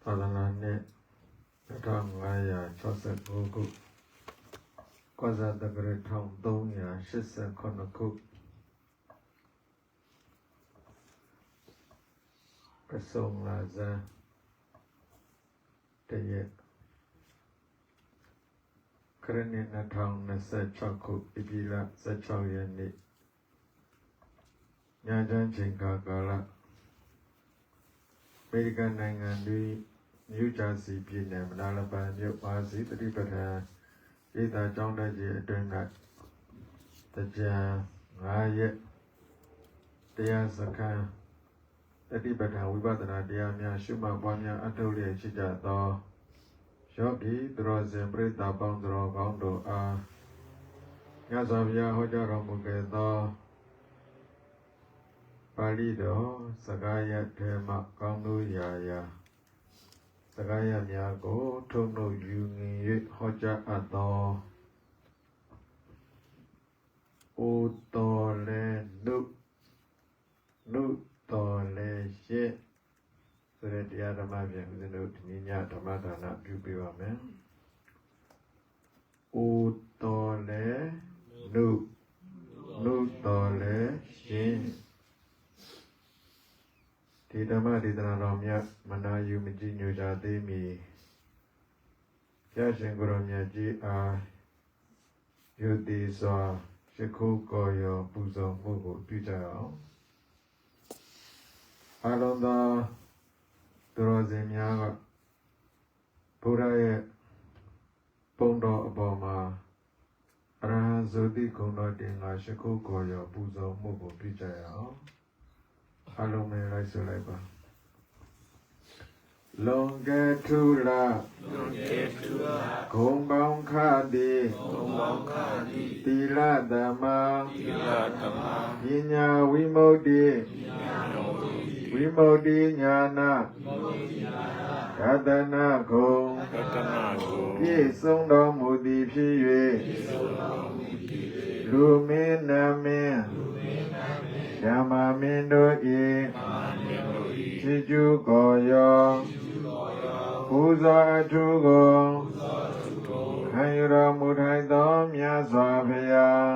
သာသနာနှစ်1569ခုကောဇာတက္ကရာ1389ခုပစုံလာဇန်တရက်ခရစ်နှစ်2026ခုဧပြီလ16ရက်နေ့ညချမ်းချိန်ကာလအမေရိကန်နိုင်ငံတွင်နယူးဂျာစီပြည်နယ်မနာလပန်မြို့ပါစီတတိပဌာန်ဒေသကျောင်းတက်ကြီးအတွင်း၌တကြံ9ရက်တရားစခန်းတတိပဌာန်ဝိပဿနာတရားများရှုမှတ်ပွားများအထောက်လျက်ရှိကြသောယောဂီသူတော်စင်ပရိသတ်ပေါင်းတော်ကောင်းတို့အားမြတ်စွာဘုရားဟောကြားတော်မူခဲ့သောပါဠိတော်စကားရပ်ထဲမှကောင်းသောရာစကားရပ်များကိုထုံနှုတ်ယူငင်၍ဟောကြားအပ်သောအိုတော်လဲနုတော်လဲရှင်းဆိုတဲ့တရားဓမ္မပြန်ဦးဇင်းတို့ဒီနေ့ညဓမ္မဒါနပြုပေးပါမယ်အိုတော်လဲနုတော်လဲရှင်းဒီဓမ္မဒေသနာတော်မြတ်မနာယူမကြည်ညိုကြသေးမီရရှင်ကိုရောမြတ်ကြီးအားယုတိစွာရှိခိုးကော်ရောပူဇော်မှုကိုပြုကြအောင်အလုံးသောသူတော်စင်များကဘုရားရဲ့ပုံတော်အပေါ်မှာအရဟံဇုတိဂုဏ်တော်တင်ငါရှိခိုးကော်ရောပူဇော်မှုကိုပြုကြအောင်အလုံးမဲ့လိုက်ဆိုလိုက်ပါလုံကဲထုလာဂုံပေါင်းခတိတိလသမပညာဝိမု ക്തി ဝိမု ക്തി ညာနာကတနာဂုံပြည့်စုံတော်မူသည်ဖြစ်၍လူမင်းနာမင်းဓမ္မမင်းတို့၏ချီးကျူးကော်ရောပူဇော်အထူးကိုခံယူတော်မူထိုက်သောမြတ်စွာဘုရား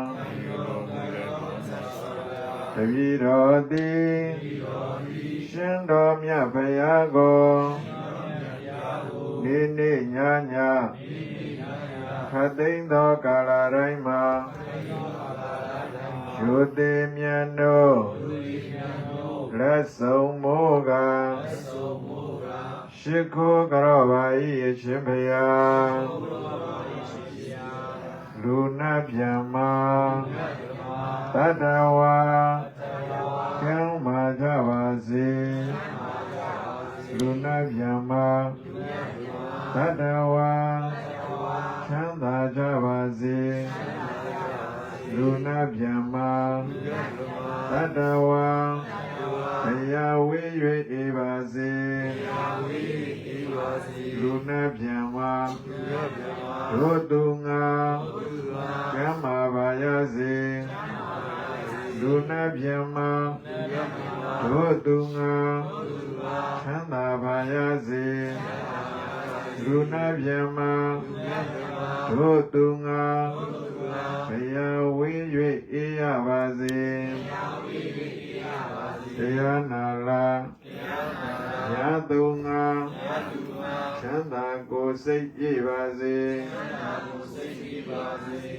တပည့်တော်သည်ရှင်တော်မြတ်ဘုရားကိုနေ့နေ့ညညခတ်သိမ်းသောကာလတိုင်းမှာယုတိမြတ်တို့လက်ဆုံးမိုးကရှိခိုးကြောပါ၏အရှင်ဘုရားလူနာပြန်မှာတတဝါကျမ်းမာကြပါစေလူနာပြန်မှာတတဝါချမ်းသာကြပါစေလူနာပြန်မှာတတဝါတရားဝေး၍ဧပါစေလူနာပြန်မှာတို့သူငါကျမ်းမာပါရစေလူနာပြန်မှာတို့သူငါချမ်းသာပါရစေလူနာပြန်မှာတို့သူငါတရားဝေး၍အေးရပါစေတရားနာလားညာသူငါချမ်းသာကိုယ်စိတ်ပြည့်ပါစေ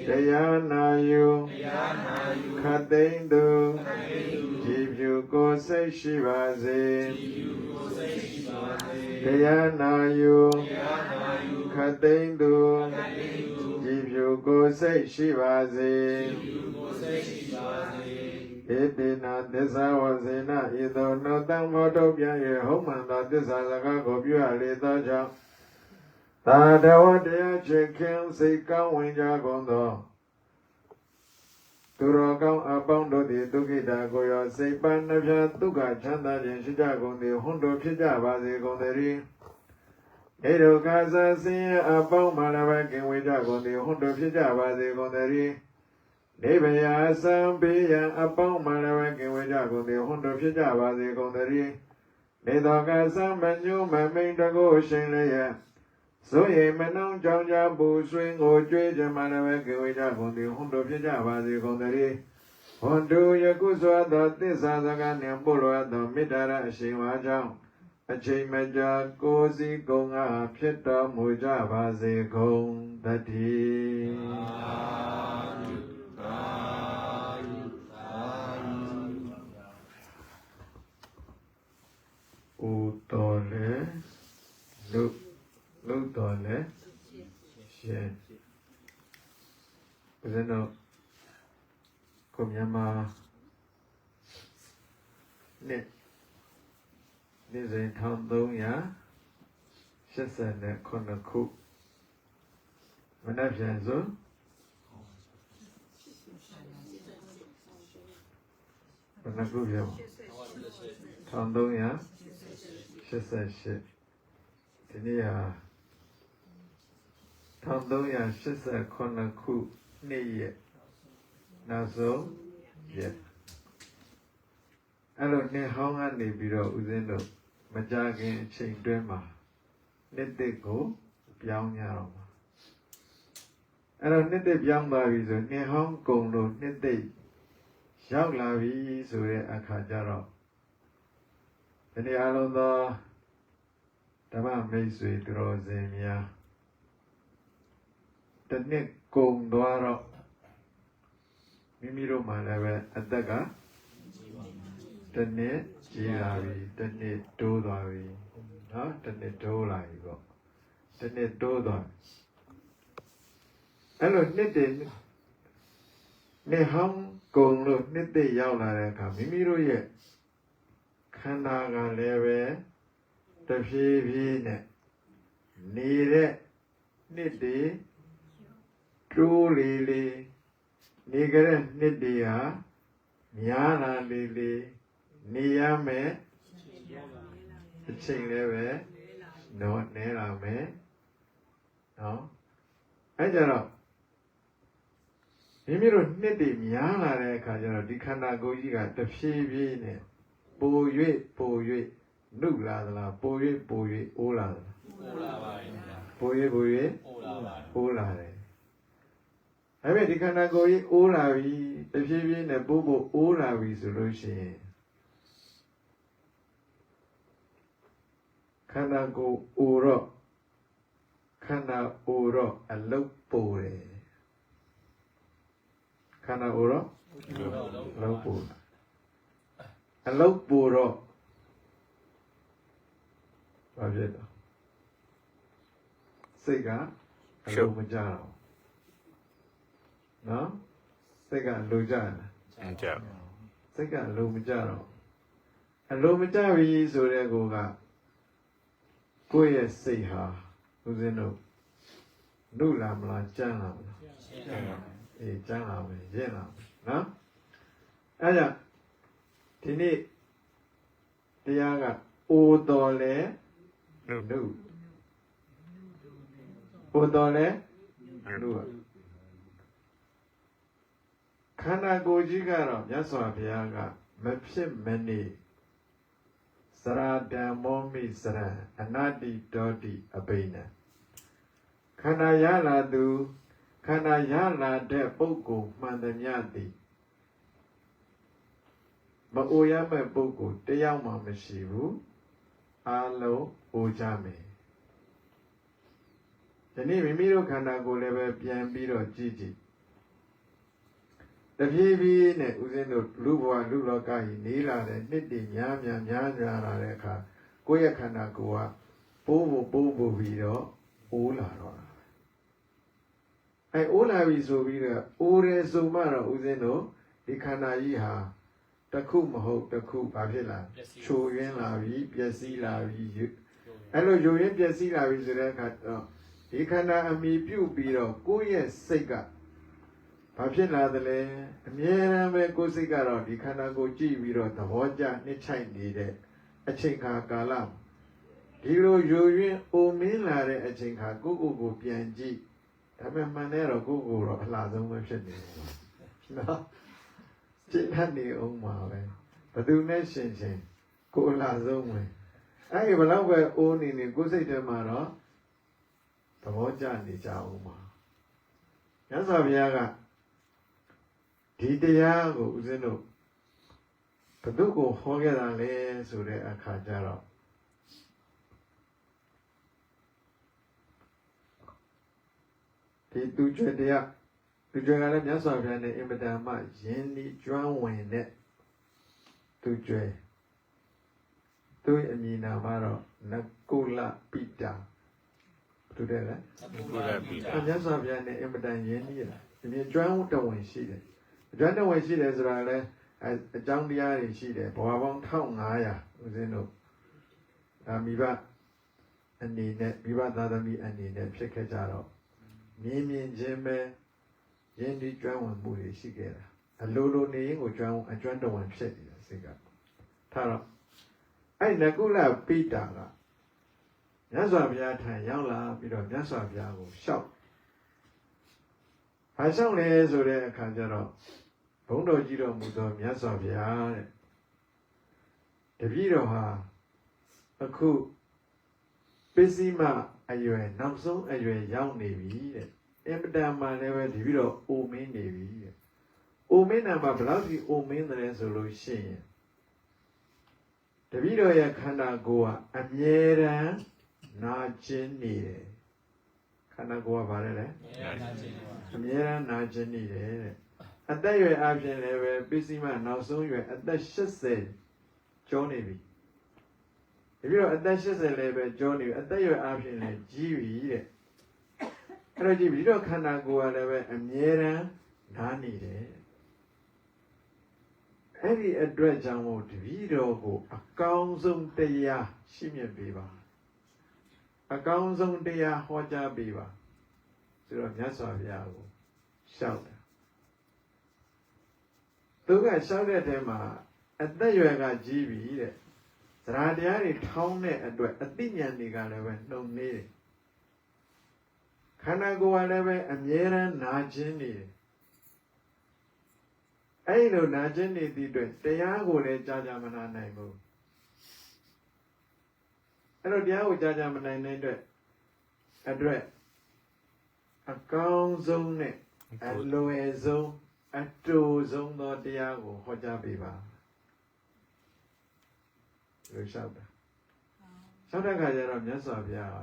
တရားနာယူခတ်သိမ်းသူကြည်ဖြူကိုယ်စိတ်ရှိပါစေတရားနာယူခတ်သိမ်းသူကြည်ဖြူကိုယ်စိတ်ရှိပါစေဧတေနာသစ္စာဝဇေနဤသို့နောတံမောတုပြန်၍ဟုတ်မှန်သောသစ္စာစကားကိုပြုရလေသောကြောင့်သာတဝတရားချစ်ခင်စိတ်ကောင်းဝင်ကြကုန်သောသူတော်ကောင်းအပေါင်းတို့သည်ဒုက္ခိတာကိုရောစိတ်ပန်းနှပြဒုက္ခချမ်းသာခြင်းရှိကြကုန်သည်ဟွန်းတို့ဖြစ်ကြပါစေကုန်သတည်းဧဒုက္ခသဆင်းရဲအပေါင်းမှလည်းပဲကင်ဝေကြကုန်သည်ဟွန်းတို့ဖြစ်ကြပါစေကုန်သတည်းနေဗယာသံပေယံအပေါင်းမှလည်းပဲကင်ဝေကြကုန်သည်ဟွန်းတို့ဖြစ်ကြပါစေကုန်သတည်း နေတော်ကသမညုမမိန်တကိုရှင်လျက်ဆိုရင်မနှောင်းကြောင်ကြပူဆွေးကိုကြွေးကြမှာလည်းကေဝေကြကုန်သည်ဟွန်တို့ဖြစ်ကြပါစေကုန်သတည်းဟွန်တို့ယခုစွာသောသစ္စာစကားနှင့်ပို့လိုသောမေတ္တာအရှိန်ဝါကြောင့်အချိန်မကြာကိုယ်စီကုံငါဖြစ်တော်မူကြပါစေကုန်သတည်းဦးတော်လေလုတော်လေရှင်ဦးဇင်းတို့ကိုမြန်မာနေ့စဉ်1389ခုမနက်ဖြန်ဆိုဘယ်နှခုပြော1388ဒီနေ့ဟာ1389ခုနေ့ရက်နောက်ဆုံးရက်အဲ့လိုနေ့ဟောင်းကနေပြီးတော့ဦးဇင်းတို့မကြခင်အချိန်တွင်းမှာနှစ်သက်ကိုပြောင်းကြတော့မှာအဲ့တော့နှစ်သက်ပြောင်းသွားပြီဆိုနှစ်ဟောင်းကုံလို့နှစ်သက်ရောက်လာပြီဆိုတဲ့အခါကျတော့ဒီနေ့အလုံးသောဓမ္မမိတ်ဆွေသူတော်စင်များတစ်နှစ်ကုံသွားတော့မိမိတို့မှလည်းပဲအသက်ကတစ်နှစ်ကြီးလာပြီတစ်နှစ်တိုးသွားပြီနော်တစ်နှစ်တိုးလာပြီပေါ့တစ်နှစ်တိုးသွားအဲ့လိုနှစ်တည်းနှစ်ဟောင်းကုံလို့နှစ်သက်ရောက်လာတဲ့အခါမိမိတို့ရဲ့ခန္ဓာကလည်းပဲတဖြည်းဖြည်းနဲ့နေတဲ့နှစ်တည်းတိုးလေလေနေကြတဲ့နှစ်တည်းဟာများလာလေလေနေရမယ်အချိန်လည်းပဲတော့နဲလာမယ်နော်အဲ့ကြတော့မိမိတို့နှစ်တည်းများလာတဲ့အခါကျတော့ဒီခန္ဓာကိုယ်ကြီးကတဖြည်းဖြည်းနဲ့ပို၍နုလာသလားပို၍အိုးလာသလားအိုးလာပါဗျာပို၍အိုးလာပါအိုးလာတယ်အဲ့မဲ့ဒီခန္ဓာကိုယ်ကြီးအိုးလာပြီတဖြည်းဖြည်းနဲ့ပို့အိုးလာပြီဆိုလို့ရှိရင်ခန္ဓာကိုယ်အိုတော့အလုတ်ပိုတယ်ခန္ဓာအိုတော့အလုတ်ပိုအလုတ်ပိုတော့ဘာဖြစ်တော့စိတ်ကအလိုမကြတော့နော်စိတ်ကလိုကြလားမကြစိတ်ကအလိုမကြတော့အလိုမကြပြီဆိုတဲ့ကိုယ်ရဲ့စိတ်ဟာဦးဇင်းတို့နုလာမလားကြမ်းလာမလားကြမ်းလာမယ်ရင့်လာမယ်နော်အဲ့ဒါဒီနေ့တရားကအိုတော်လဲနုအိုတော်လဲနုခန္ဓာကိုယ်ကြီးကတော့မြတ်စွာဘုရားကမဖြစ်မနေစရာတံမောမိစရံအနတ္တိတောတိအဘိနံခန္ဓာရလာသူခန္ဓာရလာတဲ့ပုဂ္ဂိုလ်မှန်သမျှသည်မအိုရမဲ့ပုဂ္ဂိုလ်တယောက်မှမရှိဘူးအားလုံးအိုကြမယ်ဒီနေ့မိမိတို့ခန္ဓာကိုယ်လည်းပဲပြန်ပြီးတော့ကြည့်တဖြည်းဖြည်းနဲ့ဦးဇင်းတို့လူဘဝလူလောကကြီးနေလာတဲ့နှစ်တည်များလာတဲ့အခါကိုယ့်ရဲ့ခန္ဓာကိုယ်ကပိုးပြီးတော့အိုးလာတော့အိုးလာပြီဆိုပြီးတော့အိုးတယ်ဆိုမှတော့ဦးဇင်းတို့ဒီခန္ဓာကြီးဟာတစ်ခုမဟုတ်တစ်ခုဘာဖြစ်လာချိုးရင်းလာပြီပျက်စီးလာပြီအဲ့လိုယိုရင်းပျက်စီးလာပြီဆိုတဲ့အခါတော့ဒီခန္ဓာအမိပြုတ်ပြီးတော့ကိုယ့်ရဲ့စိတ်ကဘာဖြစ်လာသလဲအမြဲတမ်းပဲကိုယ်စိတ်ကတော့ဒီခန္ဓာကိုယ်ကြည့်ပြီးတော့သဘောကျနှစ်ချိုက်နေတဲ့အချိန်ခါကာလဒီလိုယိုရင်းအိုမင်းလာတဲ့အချိန်ခါကိုပြန်ကြည့်ဒါပေမဲ့မှန်တယ်တော့ကိုတော့အလားဆုံးပဲဖြစ်နေတယ်နော်ရှင်းနေအောင်ပါပဲဘယ်သူနဲ့ရှင်းကိုအလားဆုံးပဲ အဲ့ဒီဘလောက်ပဲအိုးနေနေကိုယ်စိတ်ထဲမှာတော့သဘောကျနေကြအောင်ပါမြတ်စွာဘုရားကဒီတရားကိုဦးဇင်းတို့ဘု து ကိုဟောခဲ့တာလဲဆိုတဲ့အခါကျတော့ဒီသူကျွဲတရားသူကျွဲကလည်းမြတ်စွာဘုရားနဲ့အင်မတန်မှယဉ်ဤကျွမ်းဝင်တဲ့သူကျွဲသူ့အမည်နာမတော့နကုလပိတာသူတဲ့လေနကုလပိတာမြတ်စွာဘုရားနဲ့အင်မတန်ယဉ်ဤလားဒီမြကျွမ်းတော်ဝင်ရှိတယ်ကျွမ်းတော်ဝင်ရှိတယ်ဆိုတာလည်းအကြောင်းတရားတွေရှိတယ်ဘဝပေါင်း1500ဦးဇင်းတို့ဒါမိဘအနေနဲ့မိဘသားသမီးအနေနဲ့ဖြစ်ခဲ့ကြတော့မြင်မြင်ချင်းပဲယဉ်ဒီကျွမ်းဝင်မှုတွေရှိခဲ့တာအလိုလိုနေရင်ကိုကျွမ်းတော်ဝင်ဖြစ်နေတာစိတ်ကထားတော့အဲ့နကုလပိတာကမြတ်စွာဘုရားထံရောက်လာပြီးတော့မြတ်စွာဘုရားကိုလျှောက်ဘာလျှောက်လဲဆိုတဲ့အခါကျတော့ဘုန်းတော်ကြီးတော်မူသောမြတ်စွာဘုရားတဲ့တပည့်တော်ဟာအခုပစ္စည်းမအရွယ်နောက်ဆုံးအရွယ်ရောက်နေပြီတဲ့အင်မတန်မှလည်းပဲတပည့်တော်အိုမင်းနေပြီတဲ့အိုမင်းနာမှာဘယ်လောက်ထိအိုမင်းတယ်ဆိုလို့ရှိရင်တပည့်တော်ရဲ့ခန္ဓာကိုယ်ကအမြဲတမ်းနာကျင်နေတယ်ခန္ဓာကိုယ်ကဘာလဲလဲအမြဲတမ်းနာကျင်နေတယ်တဲ့အသက်ရွယ်အပြင်လည်းပဲပစ္စည်းမနောက်ဆုံးရွယ်အသက်80ကျော်နေပြီပြီးတော့အသက်80လည်းပဲကျော်နေပြီအသက်ရွယ်အပြင်လည်းကြီးပြီတဲ့အဲ့တော့ကြည့်ပြီးတော့ခန္ဓာကိုယ်ကလည်းပဲအမြဲတမ်းနားနေတယ်အဲ့ဒီအတွက်ကြောင့်မို့တပည့်တော်ကိုအကောင်းဆုံးတရားရှိမြတ်ပေးပါအကောင်းဆုံးတရားဟောကြားပေးပါဆိုတော့မြတ်စွာဘုရားကိုလျှောက်တာသူကလျှောက်တဲ့ထဲမှာအသက်ရွယ်ကကြီးပြီတဲ့သရတရားတွေထောင်းတဲ့အတွက်အသိဉာဏ်တွေကလည်းပဲနှုံနေတယ်ခန္ဓာကိုယ်ကလည်းပဲအမြဲတမ်းနာကျင်နေတယ်အဲ့လိုနာကျင်နေသည့်အတွက်တရားကိုလည်းကြာမနာနိုင်ဘူးအဲ့လိုတရားကိုကြာမနိုင်တဲ့အတွက်အကောင်းဆုံးနဲ့အလွယ်ဆုံးအတူဆုံးသောတရားကိုဟောကြားပေးပါလို့လျှောက်တာလျှောက်တဲ့ခါကျတော့မြတ်စွာဘုရားက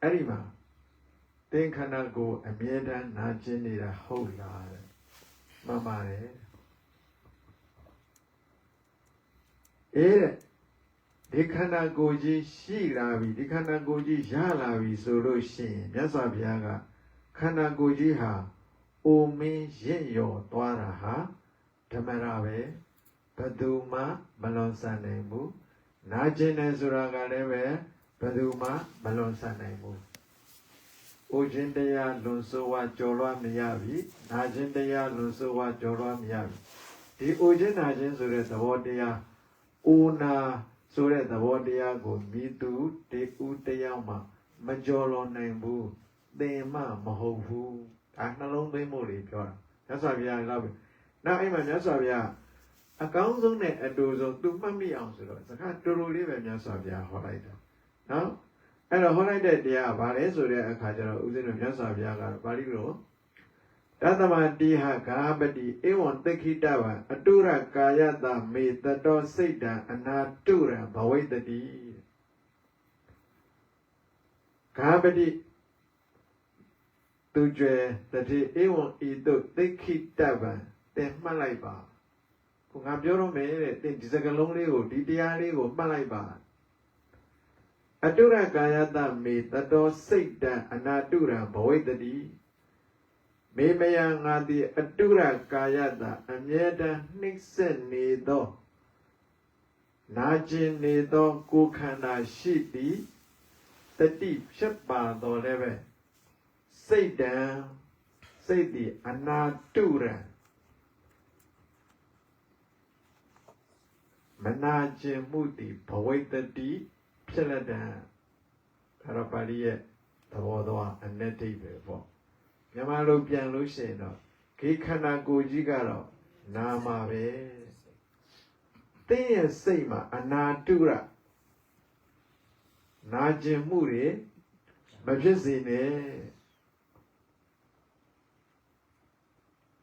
အဲ့ဒီမှာသင်္ခန္ဓာကိုအမြဲတမ်းနာကျင်နေတာဟုတ်လားတဲ့မှန်ပါတယ်တဲ့ဒီခန္ဓာကိုယ်ကြီးရှိလာပြီဒီခန္ဓာကိုယ်ကြီးရလာပြီဆိုလို့ရှိရင်မြတ်စွာဘုရားကခန္ဓာကိုယ်ကြီးဟာအိုမင်းရင့်ရော်သွားတာဟာဓမ္မရာပဲဘယ်သူမှမလွန်ဆန်နိုင်ဘူးနာကျင်တယ်ဆိုတာကလည်းပဲဘယ်သူမှမလွန်ဆန်နိုင်ဘူးအိုခြင်းတရားလွန်ဆိုးဝါကြော်လွှားမရပြီနာခြင်းတရားလွန်ဆိုးဝါကြော်လွှားမရပြီဒီအိုခြင်းနာခြင်းဆိုတဲ့သဘောတရားအိုနာဆိုတဲ့သဘောတရားကိုမိသူတေဦးတရားမှမကြော်လွန်နိုင်ဘူးသင်မှမဟုတ်ဘူးဒါနှလုံးသွင်းမှုတွေပြောတာမြတ်စွာဘုရားလောက်ပြီနောက်အဲ့မှာမြတ်စွာဘုရားအကောင်းဆုံးနဲ့အတူဆုံးသူမှတ်မိအောင်ဆိုတော့စကားတူတူလေးပဲမြတ်စွာဘုရားဟောလိုက်တာနော်အဲ့တော့ဟောလိုက်တဲ့တရားကဘာလဲဆိုတဲ့အခါကျတော့ဦးဇင်းတို့မြတ်စွာဘုရားကပါဠိလိုတသမတိဟဂါပတိဧဝံသခိတဝံအတုရကာယတမေတတောစိတ်တံအနာတုရံဘဝိတတိဂါပတိသူကျွဲတတိဧဝံဤတုသခိတဝံတင်မှတ်လိုက်ပါကိုငါပြောတော့မယ်တဲ့တင်ဒီစကားလုံးလေးကိုဒီတရားလေးကိုမှတ်လိုက်ပါအတုရကာယတမေတတောစိတ်တံအနာတုရံဘဝိတတိမေမယငါသည်အတုရကာယတအမြဲတမ်းနှိမ့်ဆက်နေသောနာကျင်နေသောကိုယ်ခန္ဓာရှိသည်တတိဖြစ်ပါတော်လည်းပဲစိတ်တံစိတ်သည်အနာတုရံမနာကျင်မှုသည်ဘဝိတတိဖြစ်လက်တံဒါတော့ပါဠိရဲ့သဘောတော်အနက်တိပဲပေါ့မြန်မာလိုပြန်လို့ရှိရင်တော့ခေခန္ဓာကိုယ်ကြီးကတော့နာမှာပဲတ တင်းရဲ့စိတ်မှာအနာတုရနာကျင်မှုတွေမဖြစ်စေနဲ့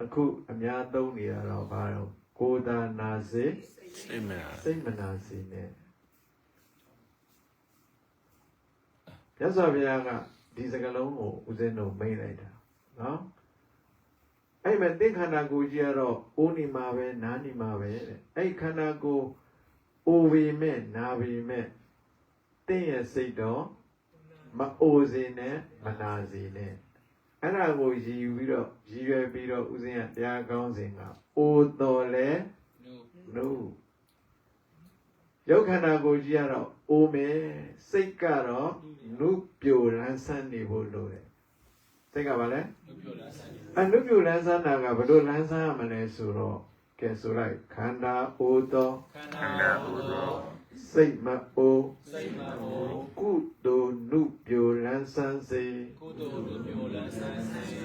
အခုအများသုံးနေရတော့ဘာလို့ကိုယ်သာနာစေစိတ်မနာစေနဲ့မြတ်စွာဘုရားကဒီစကားလုံးကိုဦးဇင်းတို့မိတ်လိုက်တာနော်အဲ့မဲ့သင်္ခန္ဓာကိုယ်ကြီးကတော့အိုးနေမှာပဲနားနေမှာပဲတဲ့အဲ့ခန္ဓာကိုယ်အိုပေမဲ့နာပေမဲ့သင်ရဲ့စိတ်တော့မအိုစေနဲ့မနာစေနဲ့အဲ့ဒါကိုရည်ပြီးတော့ရည်ရွယ်ပြီးတော့ဦးဇင်းကတရားကောင်းစဉ်ကအိုတော်လဲနုရုပ်ခန္ဓာကိုယ်ကြီးကတော့အိုမယ်စိတ်ကတော့နုပြိုလန်းဆန်းနေဖို့လိုတယ်စိတ်ကဘာလဲနုပြိုလန်းဆန်းတာကဘယ်လိုလန်းဆန်းရမလဲဆိုတော့ကဲဆိုလိုက်ခန္ဓာအိုတော်စိတ်မအိုကုသိုလ်နုပြိုလန်းဆန်းစေ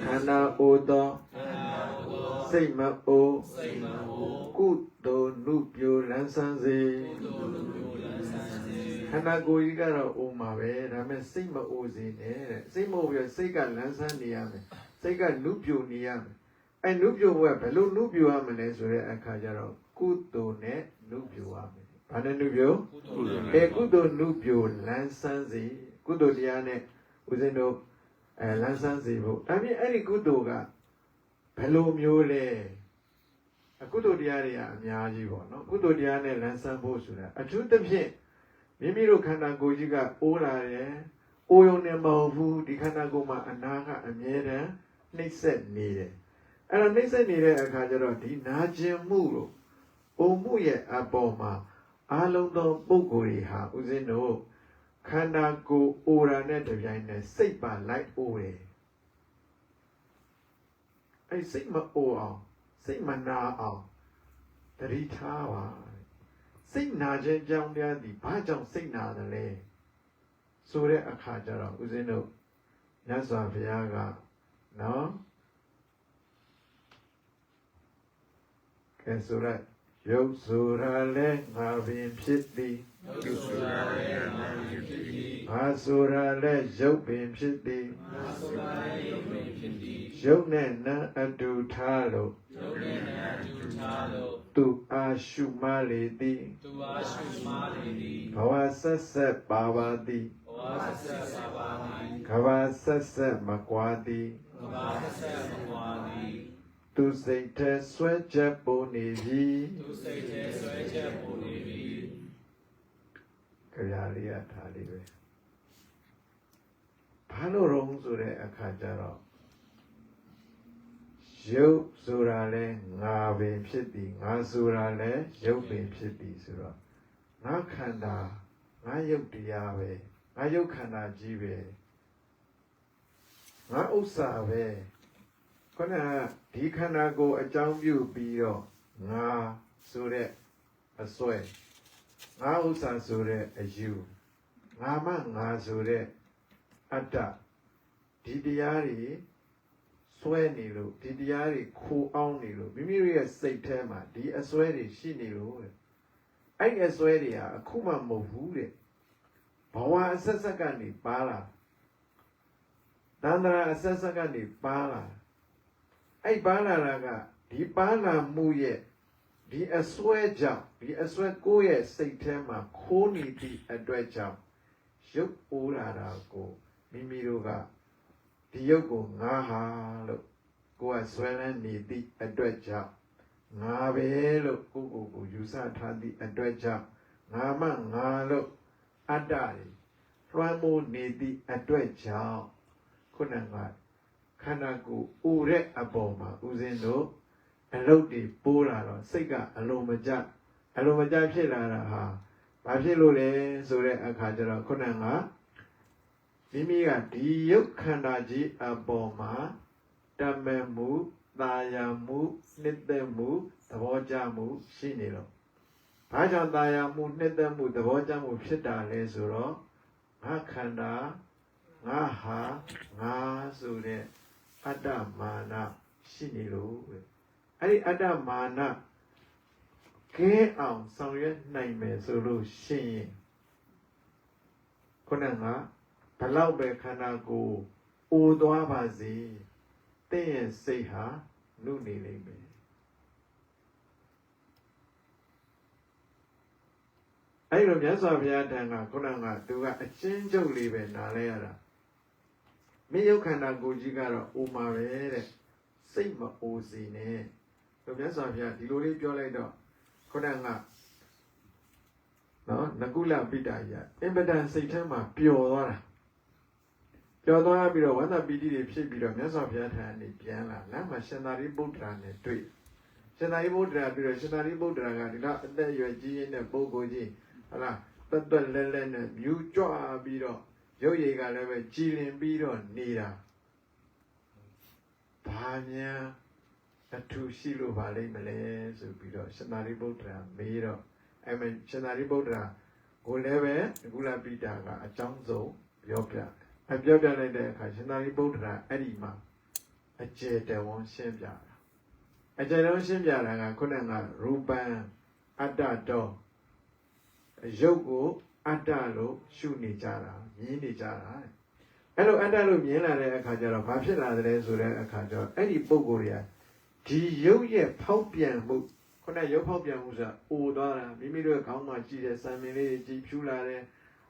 ခန္ဓာအိုတော်စိတ်မအိုကုသိုလ်နုပြိုလန်းဆန်းစေခန္ဓာကိုယ်ကြီးကတော့အိုမှာပဲဒါပေမဲ့စိတ်မအိုစေနဲ့တဲ့စိတ်မအိုပြီးစိတ်ကလန်းဆန်းနေရမယ်စိတ်ကနုပြိုနေရမယ်အဲနုပြိုဘယ်လိုနုပြိုရမလဲဆိုတဲ့အခါကျတော့ကုသိုလ်နဲ့နုပြိုရမယ်ဘာနဲ့နုပြိုကုသိုလ်နုပြိုလန်းဆန်းစေကုသိုလ်တရားနဲ့ဦးဇင်းတို့လန်းဆန်းစေဖို့ဒါပြင်အဲ့ဒီကုသိုလ်ကဘယ်လိုမျိုးလဲအကုသိုလ်တရားတွေကအများကြီးပေါ့နော်ကုသိုလ်တရားနဲ့လန်းဆန်းဖို့ဆိုတာအထူးသဖြင့်မိမိတို့ခန္ဓာကိုယ်ကြီးကအိုးလာတယ်အိုးရုံနဲ့မဟုတ်ဘူးဒီခန္ဓာကိုယ်မှာအနာကအမြဲတမ်းနှိမ့်ဆက်နေတယ်အဲ့တော့နှိမ့်ဆက်နေတဲ့အခါကျတော့ဒီနာကျင်မှုတို့အိုမှုရဲ့အပေါ်မှာအလုံးသောပုဂ္ဂိုလ်တွေဟာဦးဇင်းတို့ခန္ဓာကိုယ်အိုရာနဲ့တပြိုင်နက်စိတ်ပါလိုက်အိုတယ်အဲ့စိတ်မအိုအောင်စိတ်မနာအောင်တတိထားပါစိတ်နာခြင်းကြောင့်တရားဒီဘာကြောင့်စိတ်နာတယ်လဲဆိုတဲ့အခါကျတော့ဦးဇင်းတို့မြတ်စွာဘုရားကနော်ကဲဆိုရရုပ်ဆိုတာလဲငါပင်ဖြစ်သည်ရုပ်ဆိုတာလဲငါပင်ဖြစ်သည်ငါဆိုတာလဲရုပ်ပင်ဖြစ်သည်ငါဆိုတာလဲရုပ်ပင်ဖြစ်သည်ရုပ်နဲ့နာအတူထားလို့ရုပ်နဲ့နာအတူထားလို့သူအားရှုမှလေသည်သူအားရှုမှလေသည်ဘဝဆက်ဆက်ပါပါသည်ဘဝဆက်ဆက်ပါသည်ကဘာဆက်ဆက်မကွာသည်ကဘာဆက်ဆက်မကွာသည်သူစိတ်ထဲဆွဲချက်ပုံနေပြီသူစိတ်ထဲဆွဲချက်ပုံနေပြီကြရလေးရထားလေးပဲဘာလို့ရုံးဆိုတဲ့အခါကျတော့ရုပ်ဆိုတာလဲငါပင်ဖြစ်သည်ငါဆိုတာလဲရုပ်ပင်ဖြစ်သည်ဆိုတော့ငါခန္ဓာငါရုပ်တရားပဲငါရုပ်ခန္ဓာကြီးပဲငါဥစ္စာပဲခဏဒီခန္ဓာကိုအကြောင်းပြုပြီးတော့ငါဆိုတဲ့အစွဲငါဥစ္စာဆိုတဲ့အယူငါမငါဆိုတဲ့အတ္တဒီတရားတွေစွဲနေလို့ဒီတရားတွေခိုးအောင်နေလို့မိမိတို့ရဲ့စိတ်ထဲမှာဒီအစွဲတွေရှိနေလို့တဲ့အဲ့ဒီအစွဲတွေဟာအခုမှမဟုတ်ဘူးတဲ့ဘဝအဆက်ဆက်ကနေပါလာတန္တရာအဆက်ဆက်ကနေပါလာအဲ့ပါလာတာကဒီပါလာမှုရဲ့ဒီအစွဲကြောင့်ဒီအစွဲကိုယ့်ရဲ့စိတ်ထဲမှာခိုးနေသည့်အတွက်ကြောင့်ရုပ်အိုးလာတာကိုမိမိတို့ကဒီရုပ်ကိုငါဟာလို့ကိုယ်ကဆွဲလန်းနေသည့်အတွက်ကြောင့်ငါပဲလို့ကိုယ့်ကိုယ်ယူဆထားသည့်အတွက်ကြောင့်ငါမှငါလို့အတ္တတွေလွှမ်းမိုးနေသည့်အတွက်ကြောင့်ခုနကခန္ဓာကိုယ်အိုတဲ့အပေါ်မှာဦးဇင်းတို့အလုတ်တွေပိုးလာတော့စိတ်ကအလုံးမကျဖြစ်လာတာဟာဘာဖြစ်လို့လဲဆိုတဲ့အခါကျတော့ခုနကမိမိကဒီရုပ်ခန္ဓာကြီးအပေါ်မှာတမန်မှုသာယာမှုနှစ်သက်မှုသဘောကျမှုရှိနေတော့ဘာကြောင့်သာယာမှုနှစ်သက်မှုသဘောကျမှုဖြစ်တာလဲဆိုတော့ငါခန္ဓာငါဟာငါဆိုတဲ့အတ္တမာနရှိနေလို့အဲ့ဒီအတ္တမာနက ခဲအောင်ဆောင်ရွက်နိုင်မယ်ဆိုလို့ရှိရင်ခုနကဘလောက်ပဲခန္ဓာကိုယ်အိုသွားပါစေတင့်ရဲ့စိတ်ဟာနုနေလိမ့်မယ်အဲ့လိုမြတ်စွာဘုရားတန်ကခုနကသူကအချင်းကျုပ်လေးပဲနားလဲရတာမိယုတ်ခန္ဓာကိုယ်ကြီးကတော့အိုမှာပဲတဲ့စိတ်မအိုစေနဲ့သူမြတ်စွာဘုရားဒီလိုလေးပြောလိုက်တော့ခုနကနော်နကုလပိတ္တယအင်ပဒံစိတ်ထဲမှာပျော်သွားတာပျော်သွားပြီးတော့ဝန္တပီတိတွေဖြစ်ပြီးတော့မြတ်စွာဘုရားထံကနေပြန်လာလမ်းမှာရှင်သာရိပုတ္တရာနဲ့တွေ့ရှင်သာရိပုတ္တရာပြီးတော့ရှင်သာရိပုတ္တရာကဒီတော့အသက်အရွယ်ကြီးရင်းတဲ့ပုဂ္ဂိုလ်ကြီးဟုတ်လားတွတ်လဲလဲနဲ့မြူးကြွပြီးတော့ရုပ်ရည်ကလည်းပဲကြည်လင်ပြီးတော့နေတာဘာများအထူးရှိလို့ပါလိမ့်မလဲဆိုပြီးတော့ရှင်သာရိပုတ္တရာမေးတော့အဲ့မှာရှင်သာရိပုတ္တရာကိုလည်းပဲကုလပိတာကအကြောင်းဆုံးပြောပြလိုက်တဲ့အခါရှင်သာရိပုတ္တရာအဲ့ဒီမှာအကျေတဝန်းရှင်းပြတာအကျေတဝန်းရှင်းပြတာကခုနကရူပံအတ္တတော်ရုပ်ကိုအတ္တလို့ရှုနေကြတာမြင်နေကြတာအဲ့လိုအတ္တလို့မြင်လာတဲ့အခါကျတော့ဘာဖြစ်လာသလဲဆိုတဲ့အခါကျတော့အဲ့ဒီပုဂ္ဂိုလ်တွေကဒီရုပ်ရဲ့ဖောက်ပြန်မှုခုနရုပ်ဖောက်ပြန်မှုဆိုတာအိုသွားတာမိမိတို့ခေါင်းမှာကြည့်တဲ့စံပင်လေးကြည်ဖြူလာတယ်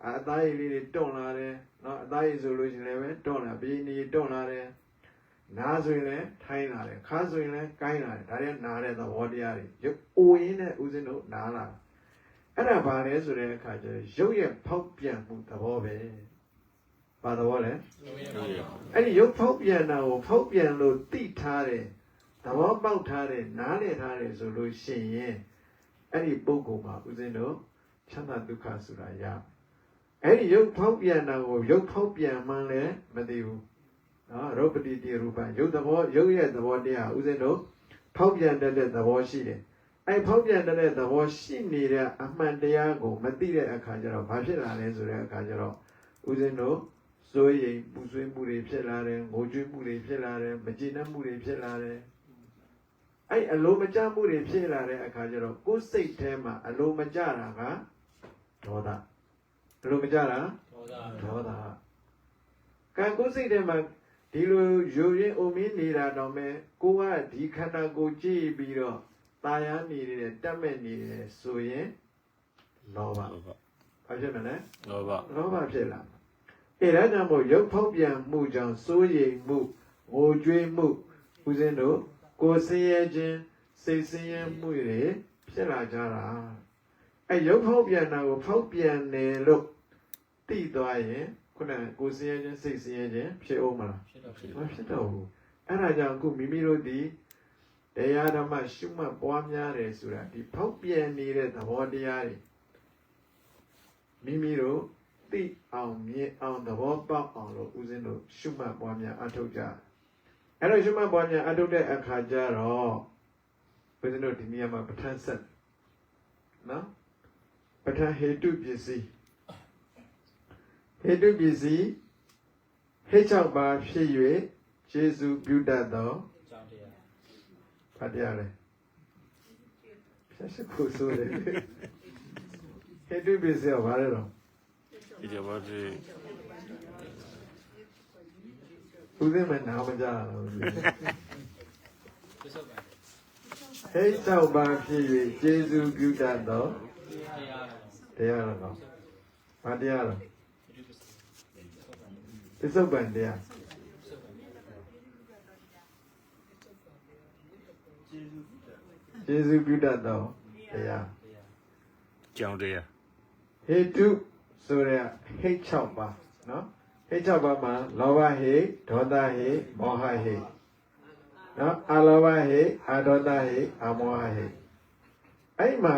အသားရည်လေးတွေတွန့်လာတယ်နော်အသားရည်ဆိုလို့ရှိရင်လည်းတွန့်လာဘီနီတွန့်လာတယ်နားဆိုရင်လည်းထိုင်းလာတယ်ခါဆိုရင်လည်းကိုင်းလာတယ်ဒါတွေနားတဲ့သဘောတရားတွေရုပ်အိုရင်းနဲ့ဦးဇင်းတို့နားလာအဲ့ဒါဘာလဲဆိုတဲ့အခါကျတော့ရုပ်ရဲ့ဖောက်ပြန်မှုသဘောပဲဘာသဘောလဲအဲ့ဒီရုပ်ဖောက်ပြန်တာကိုဖောက်ပြန်လို့သိထားတယ်သဘောပေါက်ထားတယ်နားလည်ထားတယ်ဆိုလို့ရှိရင်အဲ့ဒီပုဂ္ဂိုလ်မှာဦးဇင်းတို့ချမ်းသာဒုက္ခဆိုတာရအဲ့ဒီရုပ်ဖောက်ပြန်တာကိုရုပ်ဖောက်ပြန်မှန်းလည်းမသိဘူးနော်ရုပ်ပတိတိရူပရုပ်သဘောရုပ်ရဲ့သဘောတရားဦးဇင်းတို့ဖောက်ပြန်တဲ့သဘောရှိတယ်အဲ့ဖောက်ပြန်တဲ့သဘောရှိနေတဲ့အမှန်တရားကိုမသိတဲ့အခါကျတော့ဘာဖြစ်လာလဲဆိုတဲ့အခါကျတော့ဦးဇင်းတို့စိုးရိမ်ပူဆွေးမှုတွေဖြစ်လာတယ်ငိုကြွေးမှုတွေဖြစ်လာတယ်မကျေနပ်မှုတွေဖြစ်လာတယ်အဲ့အလိုမကျမှုတွေဖြစ်လာတဲ့အခါကျတော့ကိုယ်စိတ်ထဲမှာအလိုမကျတာကဒေါသအလိုမကျတာဒေါသကံကိုယ်စိတ်ထဲမှာဒီလိုယူရင်းအုံမင်းနေတာတော့မဲ့ကိုကဒီခန္ဓာကိုယ်ကြည့်ပြီးတော့ตายာနေတယ်တတ်မဲ့နေတယ်ဆိုရင်လောဘဘာဖြစ်မလဲလောဘဖြစ်လာအဲ့ဒါကြောင့်မို့ရုပ်ဖောက်ပြန်မှုကြောင့်စိုးရိမ်မှုငိုကြွေးမှုဦးဇင်းတို့ကိုယ်ဆင်းရဲခြင်းစိတ်ဆင်းရဲမှုတွေဖြစ်လာကြတာအဲရုပ်ဖောက်ပြန်တာကိုဖောက်ပြန်တယ်လို့သိသွားရင်ခုနကကိုယ်ဆင်းရဲခြင်းစိတ်ဆင်းရဲခြင်းဖြစ်အောင်မလားမဖြစ်တော့ဘူးအဲ့ဒါကြောင့်အခုမိမိတို့ဒီတရားဓမ္မရှုမှတ်ပွားများတယ်ဆိုတာဒီဖောက်ပြန်နေတဲ့သဘောတရားတွေမိမိတို့သိအောင်မြင်အောင်သဘောပေါက်အောင်လို့ဦးဇင်းတို့ရှုမှတ်ပွားများအထောက်ကြအဲ့တော့ရှုမှတ်ပွားများအထုတ်တဲ့အခါကျတော့ဘုရားတို့ဒီနေရာမှာပဋ္ဌာန်းဆက်နော်ပဋ္ဌာန်းဟေတုပစ္စည်းဟေတုပစ္စည်းဟေ့၆ပါးဖြစ်၍ယေရှုပြုတတ်သောဘာတရားလဲဖြစ်စခုဆိုတယ်ဟေတုပစ္စည်းကဘာလဲတော့ဒီကြပါစေဦးဇင်းမနာမကြတော့ဘူးဟဲ့၆ပါးဖြစ်၍ကျေးဇူးပြုတတ်သောတရားတော်ဘာတရားတော်ပစ္စုပန်တရားကျေးဇူးပြုတတ်သောတရားကြောင်းတရားဟေတုဆိုရဟိတ်6ပါးနော်ဟိတ်6ပါးမှာလောဘဟိတ်ဒေါသဟိတ်မောဟဟိတ်နော်အလောဘဟိတ်အဒေါသဟိတ်အမောဟဟိတ်အဲ့မှာ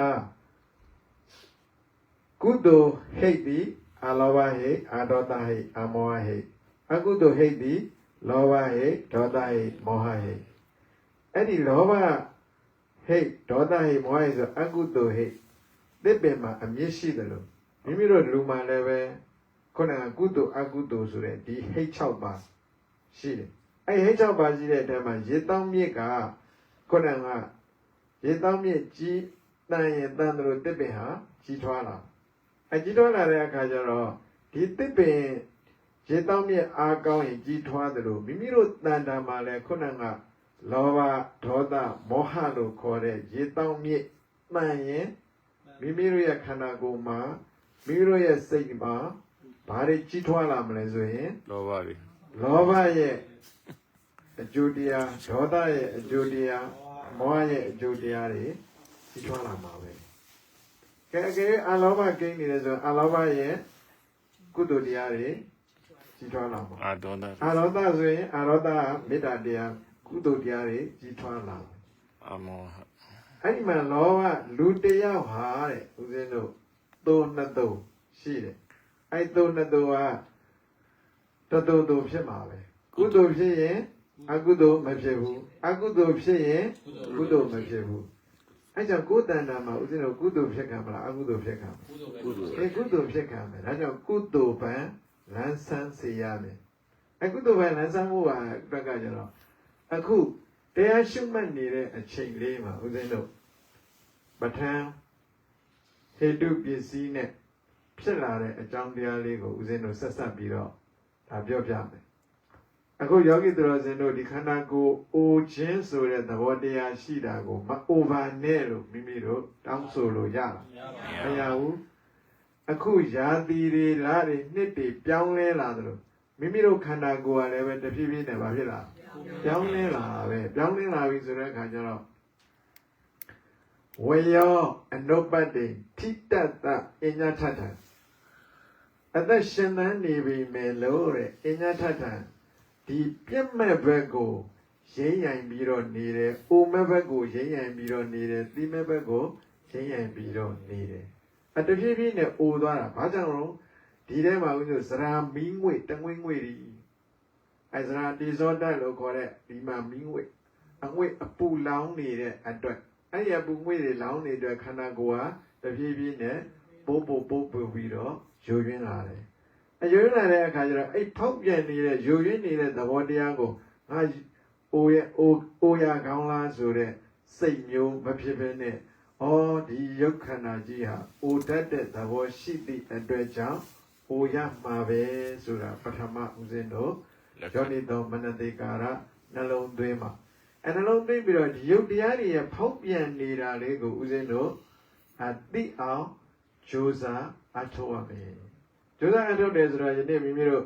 ကုသိုလ်ဟိတ်ပြီးအလောဘဟိတ်အဒေါသဟိတ်အမောဟဟိတ်အကုသိုလ်ဟိတ်ပြီးလောဘဟိတ်ဒေါသဟိတ်မောဟဟိတ်အဲ့ဒီလောဘဟိတ်ဒေါသဟိတ်မောဟဟိတ်ဆိုအကုသိုလ်ဟိတ်သစ်ပင်မှာအမြင့်ရှိတယ်လို့မိမိတို့လူမှလည်းပဲခုနကကုသိုလ်အကုသိုလ်ဆိုတဲ့ဒီဟိတ်6ပါးရှိတယ်အဲ့ဟိတ်6ပါးရှိတဲ့အထဲမှာရေတောင်းမြစ်ကခုနကရေတောင်းမြစ်ကြီး တန်ရင်တန်တို့တစ်ပင်ဟာကြီးထွားလာကြီးထွားလာတဲ့အခါကျတော့ဒီတစ်ပင်ရေတောင်းမြစ်အားကောင်းရင်ကြီးထွားတယ်လို့မိမိတို့တန်တာမှာလည်းခုနကလောဘဒေါသမောဟလို့ခေါ်တဲ့ရေတောင်းမြစ်တန်ရင်မိမိတို့ရဲ့ခန္ဓာကိုယ်မှာမိမိတို့ရဲ့စိတ်မှာဘာတွေကြီးထွားလာမလဲဆိုရင် လောဘတွေ လောဘရဲ့အကျိုးတရားဒေါသရဲ့အကျိုးတရားမောဟရဲ့အကျိုးတရားတွေကြီးထွားလာမှာပဲကဲအလောဘကိန်းနေတယ်ဆိုအလောဘရဲ့ကုသိုလ်တရားတွေကြီးထွားလာမှာ အာဒေါသ အာရောသဆိုရင်အာရောသမေတ္တာတရားကုသိုလ်တရားတွေကြီးထွားလာတယ် အမောဟ အဲ့ဒီမှာလောဘလူတယောက်ဟာတဲ့ဦးဇင်းတို့သို့နှစ်သို့ရှိတယ်အဲ့သို့နှစ်သို့ကတသို့သို့ဖြစ်မှာပဲကုသိုလ်ဖြစ်ရင်အကုသိုလ်မဖြစ်ဘူးအကုသိုလ်ဖြစ်ရင်ကုသိုလ်မဖြစ်ဘူးအဲ့ကြောင့်ကိုယ်တဏ္ဍာမှာဦးဇင်းတို့ကုသိုလ်ဖြစ်ခံမလားအကုသိုလ်ဖြစ်ခံမလား ကုသိုလ် ကုသိုလ်ဖြစ်ခံမယ်ဒါကြောင့်ကုသိုလ်ပံလန်းဆန်းစေရမယ်အကုသိုလ်ပံလန်းဆန်းမှုဟာဘက်ကကျတော့အခုတရားရှုမှတ်နေတဲ့အချိန်လေးမှာဦးဇင်းတို့ပဋ္ဌာန်းဟေတုပစ္စည်းနဲ့ဖြစ်လာတဲ့အကြောင်းတရားလေးကိုဦးဇင်းတို့ဆက်ဆက်ပြီးတော့ဒါပြောပြမယ်အခုယောဂီသူတော်စင်တို့ဒီခန္ဓာကိုယ်အိုခြင်းဆိုတဲ့သဘောတရားရှိတာကိုမအိုပါနဲ့လို့မိမိတို့တောင်းဆိုလို့ရလားမရဘူးအခုယာတိတွေလားတွေနှစ်တွေပြောင်းလဲလာသလိုမိမိတို့ခန္ဓာကိုယ်ကလည်းပဲတဖြည်းဖြည်းနဲ့ဘာဖြစ်လာပြောင်းလဲလာပဲပြောင်းလဲလာပြီဆိုတဲ့အခါကျတော့ဝေယောအနုပ္ပတ္တိထိတတ္တအညထထံအသက်ရှင်သန်နေပြီမယ်လို့တဲ့အညထထံဒီပြည့်မဲ့ဘက်ကိုရင်းရိုင်ပြီးတော့နေတယ်။အိုမဲ့ဘက်ကိုရင်းရိုင်ပြီးတော့နေတယ်။သီးမဲ့ဘက်ကိုရင်းရိုင်ပြီးတော့နေတယ်။တဖြည်းဖြည်းနဲ့အိုသွားတာ။ဘာကြောင့်လဲ။ဒီထဲမှာဦးဆိုစရာမီးငွေတငွေငွေတွေအဲစရာတီဇောတက်လို့ခေါ်တဲ့ဒီမှာမီးငွေအငွေအပူလောင်းနေတဲ့အတွက်အဲ့ဒီအပူငွေတွေလောင်းနေတဲ့ခန္ဓာကိုယ်ဟာတဖြည်းဖြည်းနဲ့ပိုးပြီးတော့ယိုယွင်းလာတယ်။အယွင်းလာတဲ့အခါကျတော့အဲ့ဖောက်ပြန်နေတဲ့ယိုယွင်းနေတဲ့သဘောတရားကိုငါအိုရကောင်းလားဆိုတဲ့စိတ်မျိုးမဖြစ်ဘဲနဲ့ဩဒီယုတ်ခန္ဓာကြီးဟာအိုတတ်တဲ့သဘောရှိသည့်အတွက်ကြောင့်အိုရမှာပဲဆိုတာပထမဦးဇင်းတို့ယောနိသောမနတိကာရနှလုံးသွင်းမှာအဲနှလုံးသွင်းပြီးတော့ဒီယုတ်တရားတွေရဲ့ဖောက်ပြန်နေတာလေးကိုဦးဇင်းတို့သိအောင်ကြိုးစားအထောက်ရမယ်ကြိုးစားအထောက်တယ်ဆိုတော့ယနေ့မိမိတို့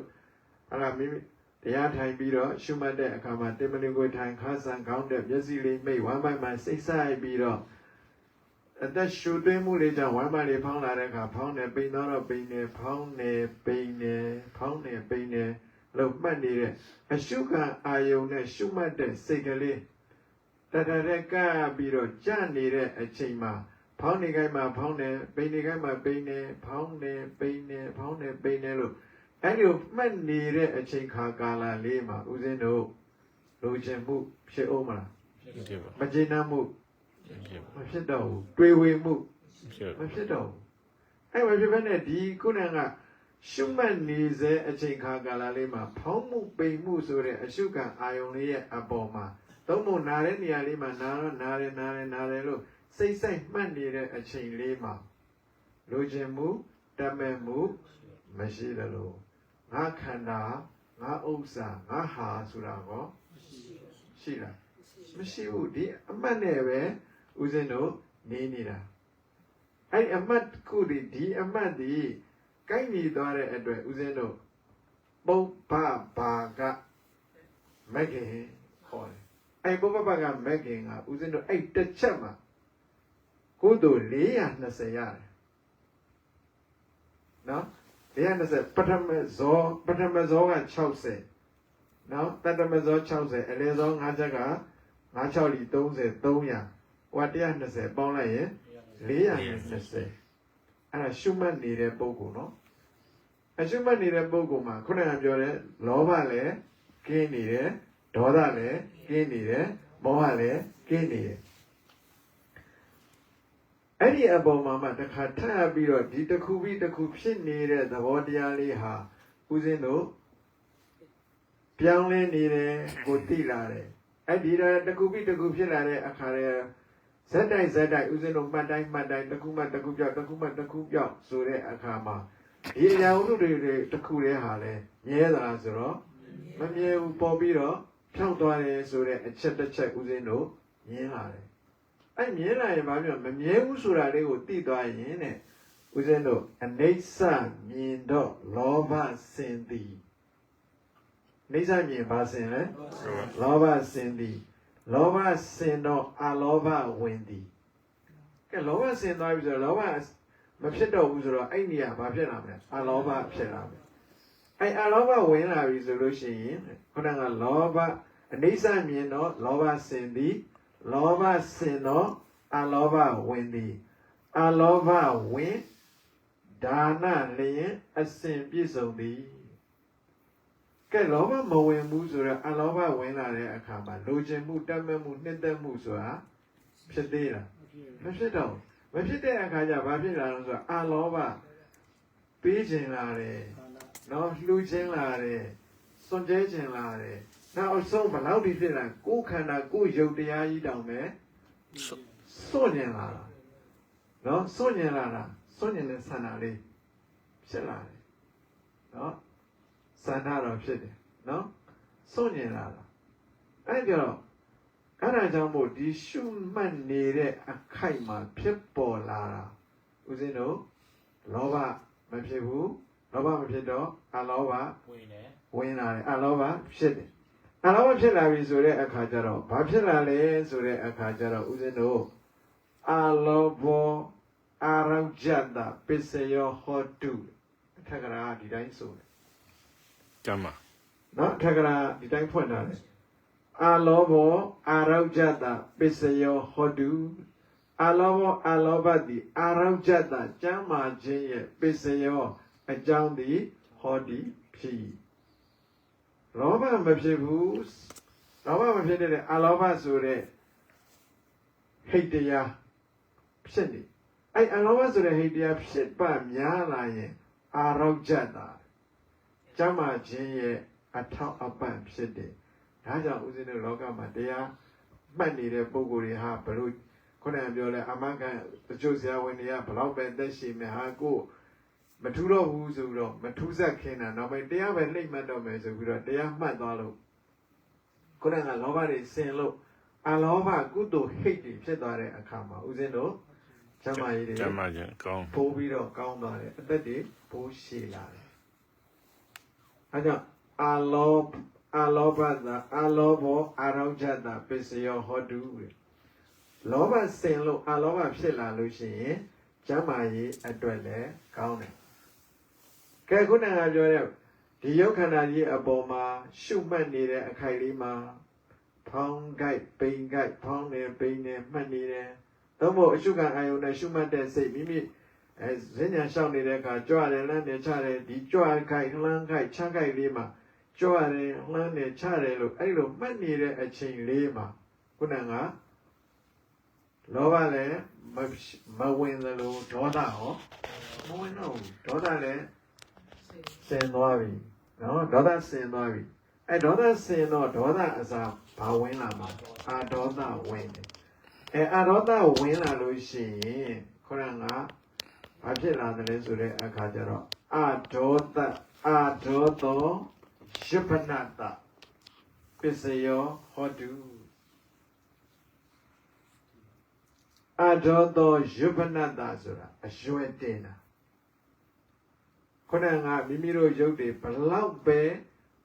မိမိတရားထိုင်ပြီးတော့ရှုမှတ်တဲ့အခါမှာတင်မလင်ကိုထိုင်ခါဆန်ကောင်းတဲ့မျက်စိလေးမိတ်ဝမ်းပိုင်းမှာစိတ်ဆိုင်ပြီးတော့အသက်ရှူသွင်းမှုလေးကြောင့်ဝမ်းပိုင်းလေးဖောင်းလာတဲ့အခါဖောင်းနေပိန်တော့ပိန်နေဖောင်းနေပိန်နေဖောင်းနေပိန်နေလို့မှတ်နေတဲ့အရှုခံအာယုံနဲ့ရှုမှတ်တဲ့စိတ်ကလေးတတရကပြီးတော့ကြနေတဲ့အချိန်မှာဖောင်းနေခိုင်းမှာဖောင်းနေပိန်နေခိုင်းမှာပိန်နေဖောင်းနေပိန်နေဖောင်းနေပိန်နေလို့အဲ့ဒီမှတ်နေတဲ့အချိန်ခါကာလလေးမှာဦးဇင်းတို့လိုချင်မှုဖြစ်အောင်မလားမကျေနပ်မှုမဖြစ်တော့ဘူးတွေးဝေမှုမဖြစ်တော့ဘူးအဲ့မဖြစ်ဘဲနဲ့ဒီခုနကရှုမှတ်နေစေအချိန်ခါကာလလေးမှာဖောင်းမှုပိန်မှုဆိုတဲ့အရှုခံအာယုံလေးရဲ့အပေါ်မှာသုံးဖို့နားတဲ့နေရာလေးမှာနားလို့စိတ်ဆိုင်မှတ်နေတဲ့အချိန်လေးမှာလိုချင်မှုတမဲ့မှုမရှိသလိုငါခန္ဓာငါဥစ္စာငါဟာဆိုတာကောရှိလားမရှိဘူးဒီအမှတ်နဲ့ပဲဦးဇင်းတို့နေနေတာအဲ့အမှတ်ခုဒီအမှတ်ဒီကိုက်ညီသွားတဲ့အတွက်ဦးဇင်းတို့ပုပ္ပဘာကမဂ္ဂင်ခေါ်တယ်အဲ့ပုပ္ပဘာကမဂ္ဂင်ကဦးဇင်းတို့အဲ့တစ်ချက်မှာကုသိုလ်420ရတယ်နော်420ပထမဇောက60နော်တတမဇော60အလေဇော5ချက်က56လီ30 300ဟိုက120ပေါင်းလိုက်ရင်420အဲ့ဒါရှုမှတ်နေတဲ့ပုဂ္ဂိုလ်နော်အရှုမှတ်နေတဲ့ပုဂ္ဂိုလ်မှာခုနကပြောတဲ့လောဘလည်းကင်းနေတယ်ဒေါသလည်းကင်းနေတယ်မောဟလည်းကင်းနေတယ်အဲ့ဒီအပေါ်မှာတခါထပ်ပြီးတော့ဒီတစ်ခုပြီးတစ်ခုဖြစ်နေတဲ့သဘောတရားလေးဟာဦးဇင်းတို့ပြောင်းလဲနေတယ်ကိုသိလာတယ်အဲ့ဒီတော့တစ်ခုပြီးတစ်ခုဖြစ်လာတဲ့အခါ ဇက်တိုက်ဦးဇင်းတို့မှတ်တိုင်းတစ်ခုမှတစ်ခုပြောက်တစ်ခုမှတစ်ခုပြောက်ဆိုတဲ့အခါမှာဒီအရာဝတ္ထုတွေတစ်ခုတည်းဟာလဲမြဲသလားဆိုတော့မမြဲဘူးပေါ်ပြီးတော့ဖြောက်သွားတယ်ဆိုတဲ့အချက်တစ်ချက်ဦးဇင်းတို့မြင်လာတယ်အဲ့မြင်လာရင်ဘာပြောမမြဲဘူးဆိုတာလေးကိုသိသွားရင်တဲ့ဦးဇင်းတို့အနိစ္စမြင်တော့လောဘစင်သည်အနိစ္စမြင်ပါစင်လဲလောဘစင်သည်လောဘစင်တော့အလောဘဝင်သည်ကဲလောဘစင်သွားပြီဆိုတော့လောဘမဖြစ်တော့ဘူးဆိုတော့အဲ့နေရာဘာဖြစ်လာမလဲအလောဘဖြစ်လာမယ်အဲ့အလောဘဝင်လာပြီဆိုလို့ရှိရင်ခုနကလောဘအနိစ္စမြင်တော့လောဘစင်သည်လောဘစင်တော့အလောဘဝင်သည်အလောဘဝင်ဒါနလျင်အစဉ်ပြည့်စုံသည်ကဲလောဘမဝင်ဘူးဆိုတော့အလောဘဝင်လာတဲ့အခါမှာလိုချင်မှုတတ်မှတ်မှုနှစ်သက်မှုဆိုတာဖြစ်သေးလားမဖြစ်တော့မဖြစ်တဲ့အခါကျဘာဖြစ်လာလဲဆိုတော့အလောဘပေးခြင်းလာတယ်နော်လှူခြင်းလာတယ်စွန့်ကြဲခြင်းလာတယ်နောက်အဆုံးဘလောက်ဒီဖြစ်လာကိုယ်ခန္ဓာကိုယ်ယုတ်တရားကြီးတောင်ပဲစွန့်ညင်လာတာနော်စွန့်ညင်လာတာစွန့်ညင်တဲ့ဆန္ဒလေးဖြစ်လာတယ်နော်ဆန္ဒတော့ဖြစ်တယ်နော်စွန့်ညင်လာတာအဲ့ကြတော့အဲ့ဒါကြောင့်မို့ဒီရှုမှတ်နေတဲ့အခိုက်မှာဖြစ်ပေါ်လာတာဦးဇင်းတို့လောဘမဖြစ်ဘူးလောဘမဖြစ်တော့အလောဘဝင်လာတယ်အလောဘဖြစ်တယ်အလောဘဖြစ်လာပြီဆိုတဲ့အခါကျတော့ဘာဖြစ်လာလဲဆိုတဲ့အခါကျတော့ဦးဇင်းတို့အလောဘောအာရောဇတ္တပစ္စယောဟောတုထက်ကရာဒီတိုင်းဆိုတယ်ကျမ်းပါနော်ထက်ကရာဒီတိုင်းဖွင့်ထားတယ်အလောဘောအာရောဇတ္တပစ္စယောဟောတုအလောဘောအလောဘတိအာရောဇတ္တကျမ်းမာခြင်းရဲ့ပစ္စယောအကြောင်းသည်ဟောတိဖြစ်လောဘမဖြစ်ဘူးလောဘမဖြစ်တဲ့အလောဘဆိုတဲ့ဟိတ်တရားဖြစ်နေအဲ့အလောဘဆိုတဲ့ဟိတ်တရားဖြစ်ပါများလာရင်အာရောဇတ္တကျမ်းမာခြင်းရဲ့အထောက်အပံ့ဖြစ်တယ်ဒါကြောင့်ဦးဇင်းတို့လောကမှာတရားမှတ်နေတဲ့ပုဂ္ဂိုလ်တွေဟာဘလို့ခုနကပြောလဲအမကန်တချို့ဆရာဝန်တွေကဘလောက်ပဲသက်ရှိမယ်ဟာကိုမထူတော့ဘူးဆိုပြီးတော့မထူးဆက်ခင်းတာနောက်ပိုင်းတရားပဲနှိမ့်မှတ်တော့မယ်ဆိုပြီးတော့တရားမှတ်သွားလို့ခုနကလောဘတွေဆင်လို့အလောဘကုသိုလ်ဟိတ်တွေဖြစ်သွားတဲ့အခါမှာဦးဇင်းတို့ကျမ်းမာရေးတွေကျမ်းမာခြင်းကောင်းပိုးပြီးတော့ကောင်းသွားတယ်အသက်တွေပိုးရှည်လာတယ်အဲကြောင့်အလောဘသာအလောဘောအာရောဇတ္တပစ္စယောဟောတုလောဘဆင်လို့အလောဘဖြစ်လာလို့ရှိရင်ကျမ်းမာရေးအတွက်လည်းကောင်းတယ်ကဲခုနကပြောတဲ့ဒီယုတ်ခန္ဓာကြီးအပေါ်မှာရှုမှတ်နေတဲ့အခိုက်လေးမှာဖောင်းကြိုက်ပိန်ကြိုက်ဖောင်းနေပိန်နေမှတ်နေတယ်သို့မဟုတ်အရှုခံအာယုန်နဲ့ရှုမှတ်တဲ့စိတ်မိမိဈဉ္ညာလျှောက်နေတဲ့အခါကြွတယ်လမ်းနေချတယ်ဒီကြွခိုက်လှမ်းခိုက်ချခိုက်လေးမှာကြွတယ်လှမ်းနေချတယ်လို့အဲ့လိုမှတ်နေတဲ့အချိန်လေးမှာခုနကလောဘလည်းမဝင်သလိုဒေါသဟောမဝင်တော့ဘူးဒေါသလည်းဆင်သွားပြီနော်ဒေါသဆင်သွားပြီအဲဒေါသဆင်တော့ဒေါသအစားဘာဝင်လာမှာအာဒေါသဝင်တယ်အဲအာဒေါသဝင်လာလို့ရှိရင်ခုနကဘာဖြစ်လာတယ်လဲဆိုတဲ့အခါကျတော့အာဒေါသောယပနတပစ္စယောဟောတုအာဒေါသောယပနတဆိုတာအရွယ်တင်တာခုနကမိမိတို့ရုပ်တွေဘလောက်ပဲ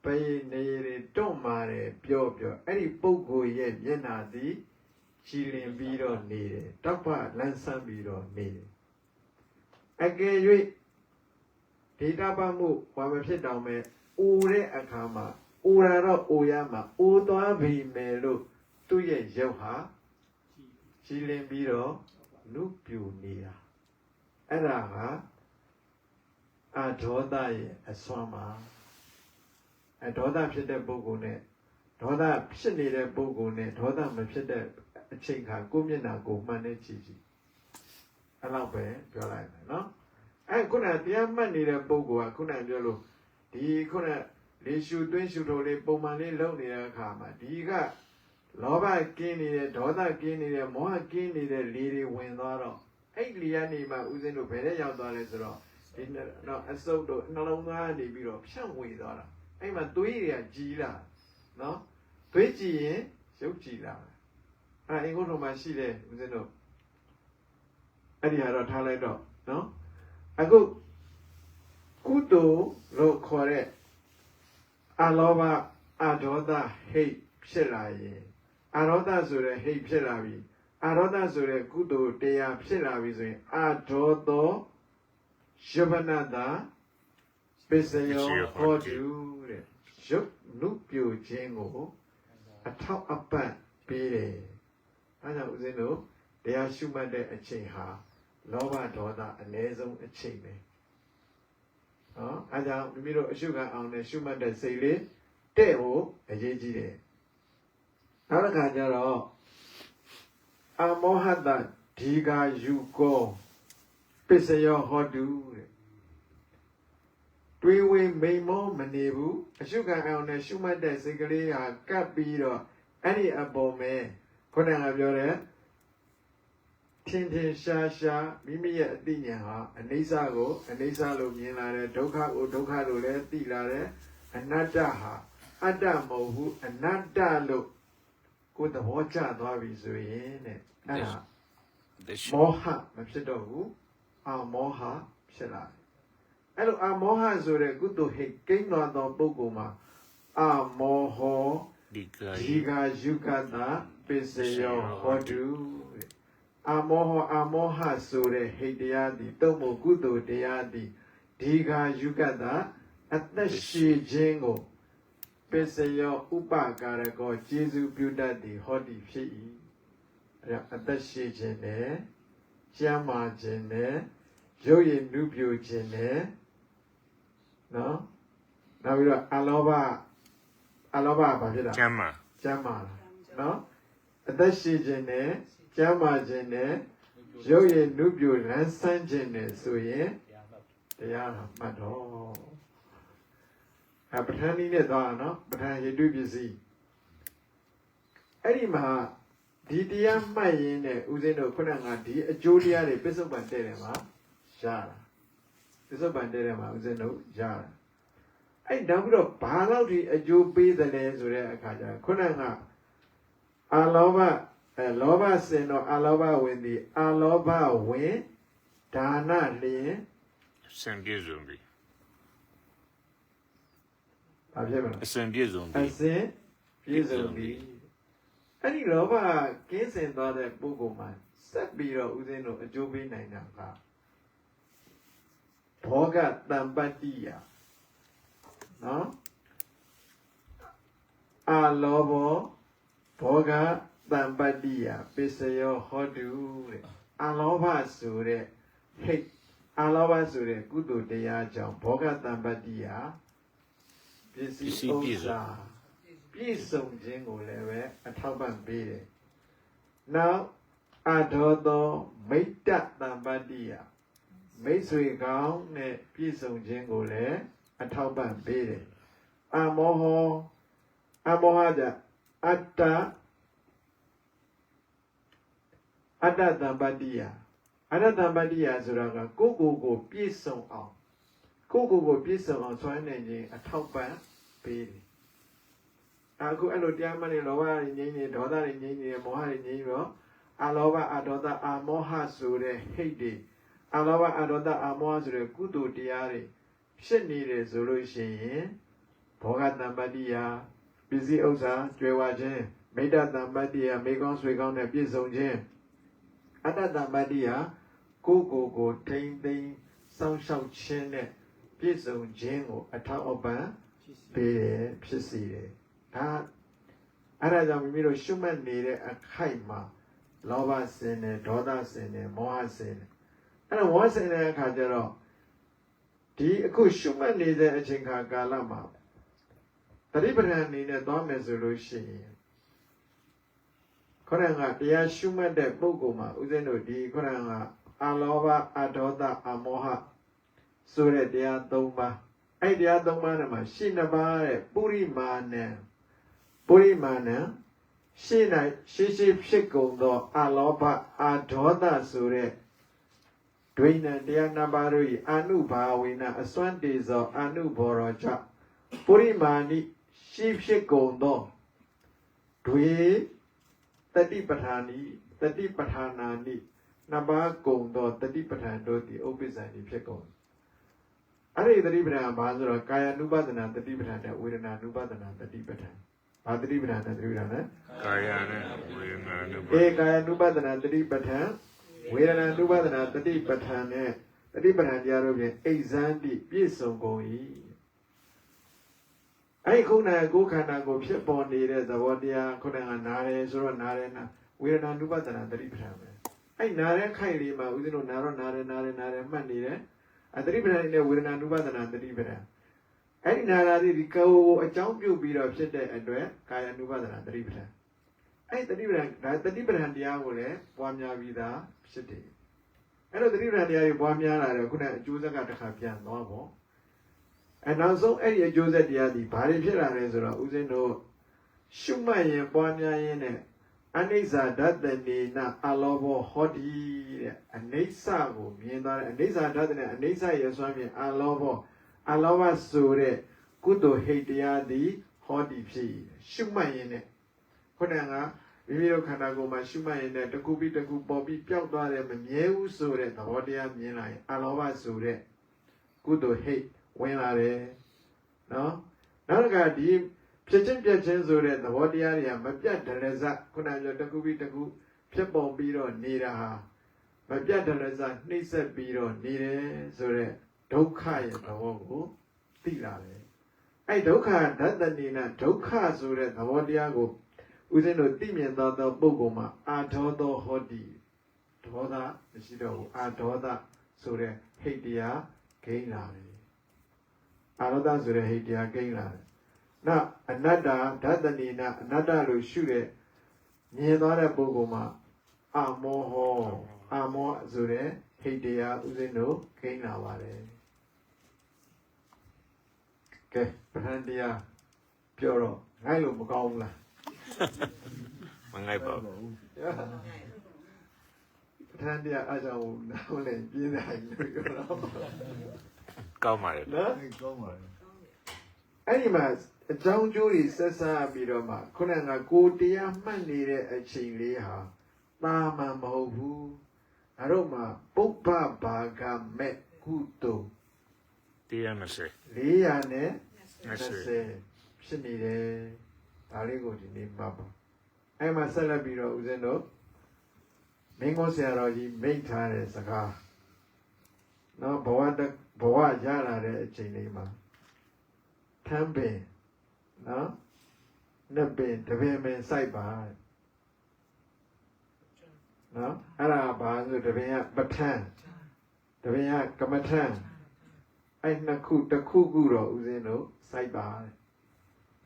ပေးနေရတွန့်မာတယ်ပြောအဲ့ဒီပုဂ္ဂိုလ်ရဲ့မျက်နှာသည်ကြည်လင်ပြီးတော့နေတယ်တောက်ပလန်းဆန်းပြီးတော့နေတယ်အကယ်၍ဒီတောက်ပမှုဘာမဖြစ်တော့မဲ့အိုတဲ့အခါမှာအိုရတော့အိုရမှာအိုသွားပြီမယ်လို့သူ့ရဲ့ရုပ်ဟာကြည်လင်ပြီးတော့လူပြူနေတာအဲ့ဒါဟာအဒေါသရဲ့အစွမ်းပါအဒေါသဖြစ်တဲ့ပုဂ္ဂိုလ်နဲ့ဒေါသဖြစ်နေတဲ့ပုဂ္ဂိုလ်နဲ့ဒေါသမဖြစ်တဲ့အချိန်ခါကိုမျက်နှာကိုမှန်နေကြည့်အဲ့လောက်ပဲပြောလိုက်မယ်နော်အဲ့ခုနတရားမှတ်နေတဲ့ပုဂ္ဂိုလ်ကခုနပြောလို့ဒီခုနလေရှုသွင်းရှုတော်လေးပုံမှန်လေးလုပ်နေတဲ့အခါမှာဒီက လောဘကင်းနေတယ်ဒေါသကင်းနေတယ်မောဟကင်းနေတဲ့လေတွေဝင်သွားတော့အဲ့လေကနေမှဦးဇင်းတို့ဘယ်နဲ့ရောက်သွားလဲဆိုတော့ဒီတော့အစုပ်တို့နှလုံးသားကနေပြီးတော့ဖြန့်ဝေသွားတာအဲ့မှာသွေးတွေကကြီးလာနော်သွေးကြည်ရင်ရုပ်ကြည်လာအဲ့အင်္ဂုတ္တမှာရှိတယ်ဦးဇင်းတို့အဲ့ဒီဟာတော့ထားလိုက်တော့နော်အခုကုသိုလ်လို့ခေါ်တဲ့အလောဘအဒေါသဟိတ်ဖြစ်လာရင်အရောဒဆိုတဲ့ဟိတ်ဖြစ်လာပြီအရောဒဆိုတဲ့ကုသိုလ်တရားဖြစ်လာပြီဆိုရင်အဒေါသောယဗနတာပစ္စယောဟောတုတဲ့ရုပ်နုပြိုခြင်းကိုအထောက်အပံ့ပေးတယ်အဲကြောင့်ဦးဇင်းတို့တရားရှုမှတ်တဲ့အချိန်ဟာလောဘဒေါသအ ਨੇ ဆုံးအချိန်ပဲနော်အဲကြောင့်မိမိတို့အရှုခံအောင်နဲ့ရှုမှတ်တဲ့စိတ်လေးတဲ့ဖို့အရေးကြီးတယ်နောက်တစ်ခါကျတော့အမောဟတဒီဃာယူကောပစ္စယောဟောတုတဲ့တွေးဝေမိန်မောမနေဘူးအရှုခံအောင်နဲ့ရှုမှတ်တဲ့စိတ်ကလေးဟာကပ်ပြီးတော့အဲ့ဒီအပေါ်မှာခုနကပြောတဲ့ထင်ထင်ရှားရှားမိမိရဲ့အသိဉာဏ်ဟာအနိစ္စကိုအနိစ္စလို့မြင်လာတယ်ဒုက္ခကိုဒုက္ခလို့လည်းသိလာတယ်အနတ္တဟာအတ္တမဟုတ်ဘူးအနတ္တလို့ကိုယ်သဘောကျသွားပြီဆိုရင်တဲ့အဲ့ဒါမောဟမဖြစ်တော့ဘူးအမောဟဖြစ်လာတယ်အဲ့လိုအမောဟဆိုတဲ့ကုသိုလ်ဟိတ်ကိန်းတော်သောပုဂ္ဂိုလ်မှာအမောဟဒီဃာယုကတပစ္စယောဟောတုအမောဟဆိုတဲ့ဟိတ်တရားသည်တုံ့မို့ကုသိုလ်တရားသည်ဒီဃာယုကတအသက်ရှိခြင်းကိုပစ္စယောဥပကာရကောကျေစုပြုတတ်သည်ဟောတိဖြစ်၏အဲ့ဒါအသက်ရှိခြင်းနဲ့ကျမ်းမာခြင်းနဲ့ရုပ်ရည်နုပြိုခြင်းနဲ့နော်နောက်ပြီးတော့အလောဘဘာဖြစ်တာကျမ်းမာနော်အသက်ရှိခြင်းနဲ့ကျမ်းမာခြင်းနဲ့ရုပ်ရည်နုပြိုလန်းဆန်းခြင်းနဲ့ဆိုရင်တရားမှတ်တော့ပဋ္ဌာန်းနည်းနဲ့သွားနော်ပဋ္ဌာန်းရတုပစ္စည်းအဲ့ဒီမှာဒီတရားမှတ်ရင်းနဲ့ဦးဇင်းတို့ခုနကဒီအကျိုးတရားတွေပစ္စုပန်တဲ့တယ်မှာရတာပစ္စုပန်တဲ့တယ်မှာဦးဇင်းတို့ရတာအဲ့နောက်ပြီးတော့ဘာလို့ဒီအကျိုးပေးတယ်လဲဆိုတဲ့အခါကျခုနကအလောဘလောဘစင်တော့အလောဘဝင်သည်အလောဘဝင်ဒါနလျင်စံပြေဆုံးပြီဘာဖြစ်မလဲအစံပြေဆုံးပြီအစံပြေဆုံးပြီအဲ့ဒီလောဘကင်းစင်သွားတဲ့ပုဂ္ဂိုလ်မှာဆက်ပြီးတော့ဦးဇင်းတို့အကျိုးပေးနိုင်တာကဘောဂတံပတ္တိယနော်အလောဘောဘောဂတံပတ္တိယပစ္စယောဟောတုတဲ့အလောဘဆိုတဲ့ဟိတ်အလောဘဆိုတဲ့ကုသိုလ်တရားကြောင့်ဘောဂတံပတ္တိယပစ္စည်းဥစ္စာပြည့်စုံခြင်းကိုလည်းပဲအထောက်ပံ့ပေးတယ်။နောက်အဒေါသောမိတ္တတံပတ္တိယမိတ်ဆွေကောင်းနဲ့ပြည့်စုံခြင်းကိုလည်းအထောက်ပံ့ပေးတယ်။အမောဟကြအတ္တတံပတ္တိယအတ္တတံပတ္တိယဆိုတာကကိုယ့်ကိုယ်ပြည့်စုံအောင်ပြည့်စုံအောင်ဆွမ်းနိုင်ခြင်းအထောက်ပံ့ပေးတယ်အခုအဲ့လိုတရားမှတ်နေလောဘတွေငြိမ်းနေဒေါသတွေငြိမ်းနေမောဟတွေငြိမ်းတော့အလောဘအဒေါသအမောဟဆိုတဲ့ဟိတ်တွေအလောဘအဒေါသအမောဟဆိုတဲ့ကုသိုလ်တရားတွေဖြစ်နေတယ်ဆိုလို့ရှိရင်ဘောဂတံပတ္တိယပစ္စည်းဥစ္စာကြွယ်ဝခြင်းမိတ္တတံပတ္တိယမိကောင်းဆွေကောင်းနဲ့ပြည့်စုံခြင်းအတ္တတံပတ္တိယကိုထိမ့်သိမ်းစောင့်ရှောက်ခြင်းနဲ့ပြည့်စုံခြင်းကိုအထောက်အပံ့ပေးတယ်ဖြစ်စေတယ်အဲ့ဒါကြောင့်မိမိတို့ရှုမှတ်နေတဲ့အခိုက်မှာလောဘစင်တယ်ဒေါသစင်တယ်မောဟစင်တယ်အဲ့တော့မောဟစင်တဲ့အခါကျတော့ဒီအခုရှုမှတ်နေတဲ့အချိန်ခါကာလမှာတတိပဌာန်အနေနဲ့သွားမယ်ဆိုလို့ရှိရင်ခေါင်းကတရားရှုမှတ်တဲ့ပုဂ္ဂိုလ်မှာဦးဇင်းတို့ဒီခေါင်းကအလောဘအဒေါသအမောဟဆိုတဲ့တရား၃ပါးအဲ့တရား၃ပါးနဲ့မှာရှင်းနှစ်ပါးတဲ့ပုရိမာဏံ ရှေ့၌ရှေ့ဖြစ်ကုန်သောအလောဘအာဒေါသဆိုတဲ့ဒွိဏံတရားနှစ်ပါးတို့၏အနုဘာဝေနအစွမ်းတေသောအနုဘောရောကြောင့်ပုရိမာဏိရှေ့ဖြစ်ကုန်သောဒွေတတိပဋ္ဌာနိတတိပဋ္ဌာနာနိနှစ်ပါးကုန်သောတတိပဋ္ဌာန်တို့သည်ဥပ္ပဇ္ဇာနိဖြစ်ကုန်အဲ့ဒီတတိပဋ္ဌာန်ဘာဆိုတော့ကာယ ानु ပဒနာတတိပဋ္ဌာန်နဲ့ဝေဒနာ ानु ပဒနာတတိပဋ္ဌာန်ဘာတတိပဋ္ဌာန်နဲ့တတိပဋ္ဌာန်လဲ ကာယနဲ့ဝေဒနာနဲ့ ကာယ ानु ပဒနာတတိပဋ္ဌာန်ဝေဒနာ ानु ပဒနာတတိပဋ္ဌာန်နဲ့တတိပဋ္ဌာန်တရားတို့ဖြင့်အိဇံတိပြည့်စုံကုန်၏အဲ့ခုနကကိုယ်ခန္ဓာကိုဖြစ်ပေါ်နေတဲ့သဘောတရားခုနကနားတယ်ဆိုတော့နားတယ်နာဝေဒနာ ानु ပဒနာတတိပဋ္ဌာန်ပဲအဲ့နားတဲ့ခိုက်လေးမှာဦးဇင်းတို့နားတော့နားတယ်မှတ်နေတယ်အတတိပဋ္ဌာန်နဲ့ဝေဒနာ ानु ပဒနာတတိပဋ္ဌာန်အဲ့ဒီနာရာဒီကိုအကြောင်းပြုပြီးတော့ဖြစ်တဲ့အတွက်ကာယ ानु ပဒနာတတိပဋ္ဌာန်အဲ့တတိပဋ္ဌာန်ဒါတတိပဋ္ဌာန်တရားကိုလည်းပွားများပြီးသားဖြစ်တယ်အဲ့တော့တတိပဋ္ဌာန်တရားတွေပွားများလာတော့ခုနအကျိုးဆက်ကတစ်ခါပြန်သွားပေါ့အဲ့နောက်ဆုံးအဲ့ဒီအကျိုးဆက်တရားဒီဘာတွေဖြစ်လာလဲဆိုတော့ဦးဇင်းတို့ရှုမှတ်ရင်ပွားများရင်နဲ့အနိစ္စဓတ္တနေနအလောဘောဟောတိတဲ့အနိစ္စကိုမြင်သွားတယ်အနိစ္စဓတ္တနဲ့အနိစ္စရဲ့စွမ်းဖြင့်အလောဘောအလောဘဆိုတဲ့ကုသိုလ်ဟိတ်တရားသည်ဟောတိဖြစ်ရှုမှတ်ရင်နဲ့ခုနကမိမိတို့ခန္ဓာကိုယ်မှာရှုမှတ်ရင်နဲ့တစ်ခုပြီးတစ်ခုပေါ်ပြီးပျောက်သွားတယ်မမြဲဘူးဆိုတဲ့သဘောတရားမြင်လာရင်အလောဘဆိုတဲ့ကုသိုလ်ဟိတ်ဝင်လာတယ်နော်နောက်ကဒီဖြစ်ချင်းပြည့်ချင်းဆိုတဲ့သဘောတရားတွေကမပြတ်တရဇခုနကပြောတစ်ခုပြီးတစ်ခုဖြစ်ပေါ်ပြီးတော့နေတာဟာမပြတ်တရဇနှိမ့်ဆက်ပြီးတော့နေတယ်ဆိုတဲ့ဒုက္ခရဲ့သဘောကိုသိလာတယ်အဲ့ဒုက္ခဓတ္တနေနဒုက္ခဆိုတဲ့သဘောတရားကိုဦးဇင်းတို့သိမြင်သောပုဂ္ဂိုလ်မှာအာဒေါသောဟောတိဒေါသမရှိတော့ဘူးအာဒေါသဆိုတဲ့ဟိတ်တရားဂိမ်းလာတယ်အာဒေါသဆိုတဲ့ဟိတ်တရားဂိမ်းလာတယ်နောက်အနတ္တဓတ္တနေနအနတ္တလို့ရှုတဲ့မြင်သွားတဲ့ပုဂ္ဂိုလ်မှာအမောဟောအမောဆိုတဲ့ဟိတ်တရားဦးဇင်းတို့ဂိမ်းလာပါတယ်ကဲပဋ္ဌာန်းတရားပြောတော့ငိုက်လို့မကောင်းဘူးလားမငိုက်ပါဘူး ပဋ္ဌာန်းတရားအားကြောင့်နားလည်းပြင်းတယ်လို့ပြောတော့ ကောင်းပါလေ နော် ကောင်းပါလေ အဲ့ဒီမှာအကြောင်းကျိုးတွေဆက်စားပြီးတော့မှခုနကကိုတရားမှတ်နေတဲ့အချိန်လေးဟာတာမန်မဟုတ်ဘူးငါတို့မှာပုပ္ပဘာဂမဲ့ကုတု420 42020ဖြစ်နေတယ်ဒါလေးကိုဒီနေ့မှတ်ပါအဲ့မှာဆက်လက်ပြီးတော့ဦးဇင်းတို့မင်းကိုဆရာတော်ကြီးမိန့်ထားတဲ့စကားနော်ဘဝရလာတဲ့အချိန်လေးမှာထမ်းပင်နော်နှစ်ပင်တပင်ပင်စိုက်ပါနော်အဲ့ဒါဘာဆိုတပင်ကပဋ္ဌာန်းတပင်ကကမ္မထန်အဲ့နှစ်ခုတစ်ခုခုတော့ဦးဇင်းတို့စိုက်ပါ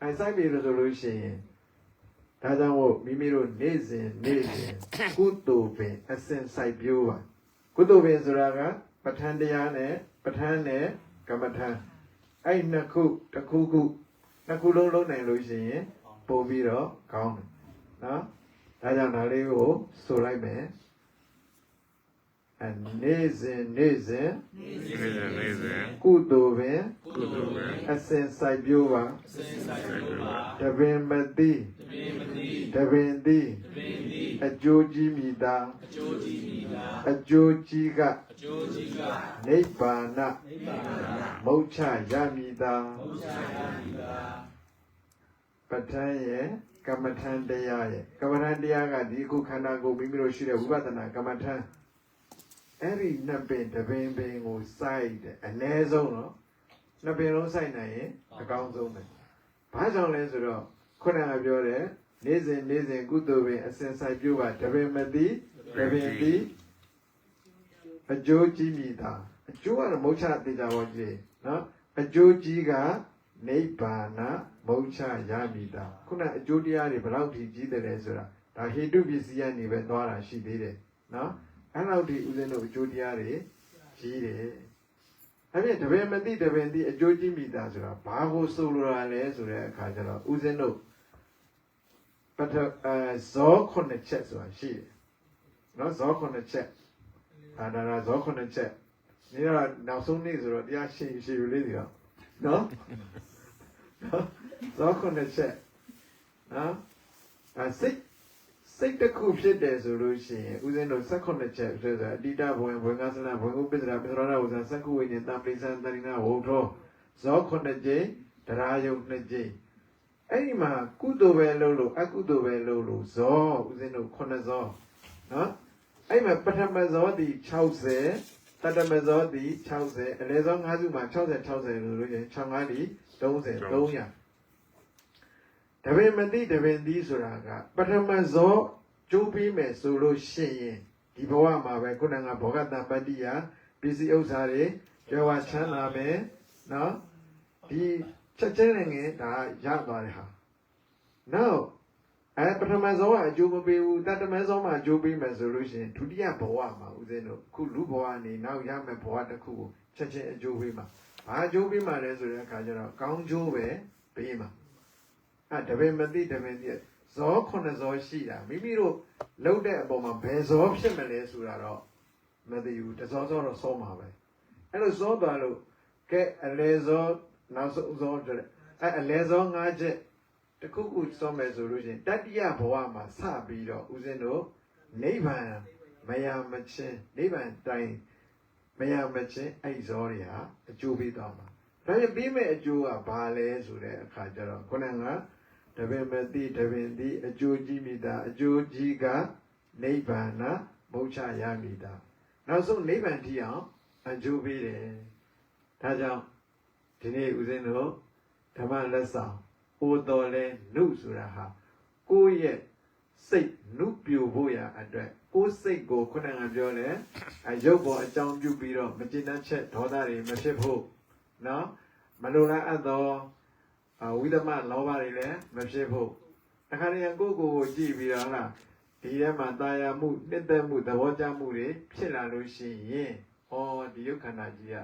အဲ့စိုက်ပြီလို့ဆိုလို့ရှိရင်ဒါကြောင့်မို့မိမိတို့နေ့စဉ်ကုသိုလ်ပင်အစဉ်စိုက်ပျိုးပါကုသိုလ်ပင်ဆိုတာကပဋ္ဌာန်းတရားနဲ့ပဋ္ဌာန်းနဲ့ကမ္မထန်အဲ့နှစ်ခုတစ်ခုခုနှစ်ခုလုံးလုံးနိုင်လို့ရှိရင်ပို့ပြီးတော့ကောင်းတယ်နော်ဒါကြောင့်ဒါလေးကိုဆိုလိုက်မယ်နေ့စဉ်ကုသိုလ်ပင်အစဉ်စိုက်ပျိုးပါတပင်မသိတပင်သည်အကျိုးကြီးမိတာအကျိုးကြီးကနိဗ္ဗာန်မုတ်ချရမိတာပဋ္ဌာန်းရဲ့ကမ္မထန်တရားရဲ့ကမ္မထန်တရားကဒီခုခန္ဓာကိုမိမိတို့ရှိတဲ့ဝိပဿနာကမ္မထန်အဲ့ဒီနှစ်ပင်တပင်ပင်ကိုစိုက်တယ်အ ਨੇ ဆုံးတော့နှစ်ပင်လုံးစိုက်နိုင်ရင်အကောင်းဆုံးပဲဘာကြောင့်လဲဆိုတော့ခုနကပြောတဲ့နေ့စဉ်ကုသိုလ်ပင်အစဉ်စိုက်ပြုပါတပင်မသိတပင်သိအကျိုးကြီးမိတာအကျိုးကတော့မုတ်ချတေချာပေါ်ကြည့်နော်အကျိုးကြီးကနိဗ္ဗာန်မုတ်ချရမိတာခုနအကျိုးတရားတွေဘယ်လောက်ထိကြီးတယ်လဲဆိုတာဒါဟေတုပစ္စည်းကနေပဲသွားတာရှိသေးတယ်နော်အဲ့လောက်ထိဦးဇင်းတို့အကျိုးတရားတွေကြီးတယ်အဲ့ဒီတပင်မသိတပင်သိအကျိုးကြီးမိတာဆိုတာဘာကိုဆိုလိုတာလဲဆိုတဲ့အခါကျတော့ဦးဇင်းတို့ပဋ ဇော9ချက်ဆိုတာရှိတယ်နော်ဇော9ချက်ဒါဇော9ချက်ဒီတော့နောက်ဆုံးနေ့ဆိုတော့တရားရှိလေးတွေနော်ဇော9ချက်နော်စိတ်တစ်ခုဖြစ်တယ်ဆိုလို့ရှိရင်ဦးဇင်းတို့18ချက်ဆိုတော့အတိတဘဝင်ဘဝင်ကသနာဘဝင်ဥပ္ပစ္စရာပစ္စရောဥဇာစက္ခုဝိညာဉ်တပိစံတရိနာဝုထောဇော9ကြိမ်တရားယုံ2ကြိမ်အဲ့ဒီမှာကုသိုလ်ပဲလုပ်လို့အကုသိုလ်ပဲလုပ်လို့ဇောဦးဇင်းတို့9ဇောနော်အဲ့မှာပထမဇောဒီ60တတမဇောဒီ60အလေဇော5စုမှာ60လို့ရင်65ဒီ30 300တပင်မတိတပင်သီးဆိုတာကပထမဇောကျိုးပြီးမယ်ဆိုလို့ရှိရင်ဒီဘဝမှာပဲခုနကဘောဂတပတ္တိယပစ္စည်းဥစ္စာတွေကြွယ်ဝချမ်းသာမယ်နော်ဒီချက်ချင်းငယ်ဒါရသွားတယ်ဟာနောက်ပထမဇောကအကျိုးမပေးဘူးတတမဇောမှာအကျိုးပေးမယ်ဆိုလို့ရှိရင်ဒုတိယဘဝမှာဦးဇင်းတို့ခုလူဘဝနေနောက်ရမယ်ဘဝတစ်ခုကိုချက်ချင်းအကျိုးပေးမှာဘာအကျိုးပေးမှာလဲဆိုတဲ့အခါကျတော့ကောင်းကျိုးပဲပေးမှာတပင်မတိတပင်တိဇော9ဇောရှိတာမိမိတို့လှုပ်တဲ့အပေါ်မှာဘယ်ဇောဖြစ်မလဲဆိုတာတော့မသိဘူးတဇောတော့စောမှာပဲအဲ့လိုစောသွားလို့ကဲအလေဇောနောက်ဆုံးဇောကြတယ်အလေဇော5ချက်တခုခုစောမယ်ဆိုလို့ရှိရင်တတိယဘဝမှာစပြီးတော့ဦးဇင်းတို့နိဗ္ဗာန်မရမချင်းနိဗ္ဗာန်တိုင်မရမချင်းအဲ့ဇောတွေဟာအကျိုးပေးသွားမှာဒါပေမဲ့ပြီးမဲ့အကျိုးကဘာလဲဆိုတဲ့အခါကျတော့ခုနကတပင်မတိတပင်တိအကျိုးကြီးမိတာအကျိုးကြီးကနိဗ္ဗာန်မုတ်ချရမိတာနောက်ဆုံးနိဗ္ဗာန်ထိအောင်အကျိုးပေးတယ်ဒါကြောင့်ဒီနေ့ဦးဇင်းတို့ဓမ္မလက်ဆောင်အိုတော်လဲနုဆိုတာဟာကိုယ့်ရဲ့စိတ်နုပြိုဖို့ရအတွက်ကိုယ်စိတ်ကိုခုနကပြောလဲရုပ်ပေါ်အကြောင်းပြုပြီးတော့မကျေနပ်ချက်ဒေါသတွေမဖြစ်ဖို့နော်မလိုလားအပ်သောဝိသမလောဘတွေလည်းမဖြစ်ဖို့အခါတည်းကိုကြည့်ပြီးတော့လားဒီထဲမှာတာယာမှုနှစ်သက်မှုသဘောကျမှုတွေဖြစ်လာလို့ရှိရင်ဒီယုတ်ခန္ဓာကြီးက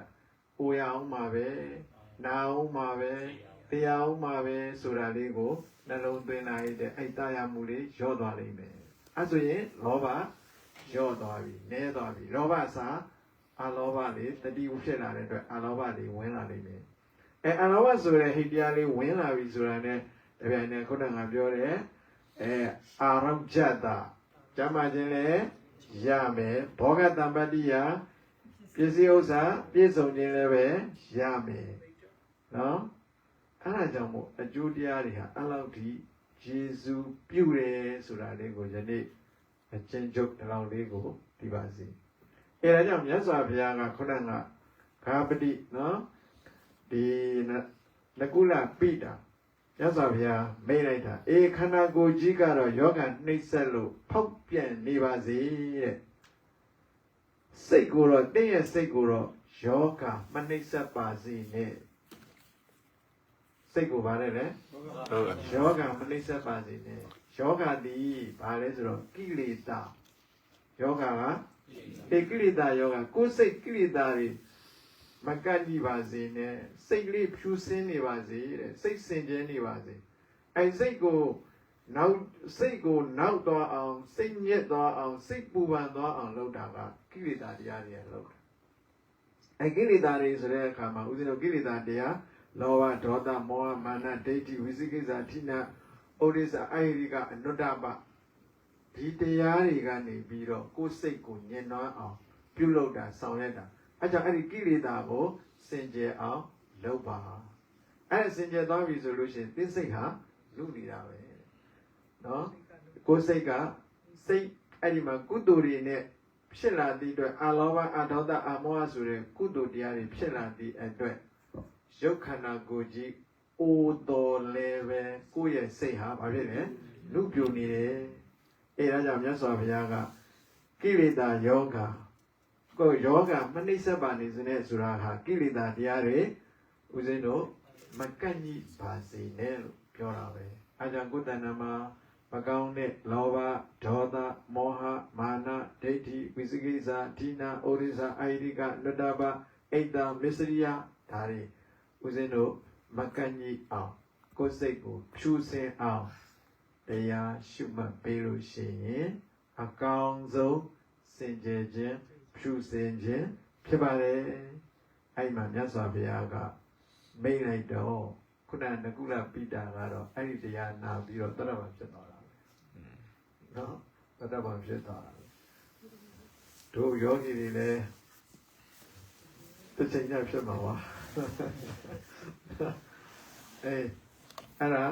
အိုရအောင်မှာပဲနာအောင်မှာပဲတရားအောင်မှာပဲဆိုတာလေးကိုနှလုံးသွင်းလိုက်တဲ့အဲ့တာယာမှုလေးရော့သွားလိမ့်မယ်အဲ့ဆိုရင်လောဘရော့သွားပြီနည်းသွားပြီလောဘစားအလောဘလေးတတိဝဖြစ်လာတဲ့အတွက်အလောဘလေးဝင်လာလိမ့်မယ်အလောဘဆိုတဲ့ဟိတရားလေးဝင်လာပြီဆိုတာနဲ့တပြိုင်နက်ခုနကပြောတယ်အာရမ္ဇတာကျမ်းမာခြင်းလည်းရမယ်ဘောဂတံပတ္တိယပစ္စည်းဥစ္စာပြည့်စုံခြင်းလည်းပဲရမယ်နော်အဲ့ဒါကြောင့်မို့အကျိုးတရားတွေဟာအဲ့လောက်ထိယေရှုပြုတယ်ဆိုတာလေးကိုယနေ့အချင်းချုပ်တလောက်လေးကိုဒီပါစီအဲ့ဒါကြောင့်မြတ်စွာဘုရားကခုနကခါပတိနော်ဒီနကုလပိတာမြတ်စွာဘုရားမိတ်လိုက်တာခန္ဓာကိုယ်ကြီးကတော့ယောဂနှိမ့်ဆက်လို့ဖောက်ပြန်နေပါစေတဲ့စိတ်ကိုတော့တင်းရဲ့စိတ်ကိုတော့ယောဂမနှိမ့်ဆက်ပါစေနဲ့စိတ်ကိုဗါလဲလေယောဂမနှိမ့်ဆက်ပါစေနဲ့ယောဂဒီဘာလဲဆိုတော့ကိလေသာယောဂကကိလေသာယောဂကိုယ်စိတ်ကိလေသာတွေမကတ်ကြည့်ပါစေနဲ့စိတ်ကလေးဖြူစင်းနေပါစေတဲ့စိတ်စင်ကြဲနေပါစေအဲ့စိတ်ကိုနောက်သွားအောင်စိတ်ညစ်သွားအောင်စိတ်ပူပန်သွားအောင်လုပ်တာကကိလေသာတရားတွေလုပ်တာအဲ့ကိလေသာတွေဆိုတဲ့အခါမှာဦးဇင်းတို့ကိလေသာတရားလောဘဒေါသမောဟမာနဒိဋ္ဌိဝိသိကိစ္စဌိနဩရိစအာရိကအနုတ္တပဒီတရားတွေကနေပြီးတော့ကိုယ်စိတ်ကိုညှဉ်းနှွမ်းအောင်ပြုလုပ်တာဆောင်ရွက်တာအဲကြောင့်အဲ့ဒီကိလေသာကိုစင်ကြယ်အောင်လုပ်ပါအဲ့စင်ကြယ်သွားပြီဆိုလို့ရှိရင်သစ္စိတ်ဟာလူနေတာပဲနော်ကိုယ်စိတ်ကစိတ်အဲ့ဒီမှာကုသိုလ်တွေနဲ့ဖြစ်လာသည့်အတွက်အာလောဘအာဒေါသအာမောဟဆိုတဲ့ကုသိုလ်တရားတွေဖြစ်လာသည့်အတွက်ရုပ်ခန္ဓာကိုယ်ကြီးအိုတော်လည်းပဲကိုယ့်ရဲ့စိတ်ဟာဘာဖြစ်လဲလူပြိုနေတယ်အဲဒါကြောင့်မြတ်စွာဘုရားကကိလေသာယောဂကိုယောဂမနှိမ့်ဆက်ပါနေစနဲ့ဆိုတာဟာကိလေသာတရားတွေဦးဇင်းတို့မကန့်ညိပါစေနဲ့လို့ပြောတာပဲအဲကြောင့်ကိုယ်တဏ္ဍာမှာမကောင်းတဲ့လောဘဒေါသမောဟမာနဒိဋ္ဌိဝိသိကိစ္စဌိနဩရိစအာရိကနုတ္တပအိတ္တမစ္စရိယဒါတွေဦးဇင်းတို့မကန့်ညိအောင်ကိုယ်စိတ်ကိုဖြူစင်အောင်တ တရားရှုမှတ်ပေးလို့ရှိရင်အကောင်းဆုံးစင်ကြယ်ခြင်းဖြူစင်ခြင်းဖြစ်ပါတယ်အဲ့မှာမြတ်စွာဘုရားကမိန့်လိုက်တော့ခုနကကုလပိတာကတော့အဲ့ဒီတရားနာပြီးတော့တရဗံဖြစ်သွားတာပဲနော်တရဗံဖြစ်သွားတာတို့ယောဂီတွေလည်းတစ်ချိန်ညဖြစ်မှာပါအေးအဲ့ဒါ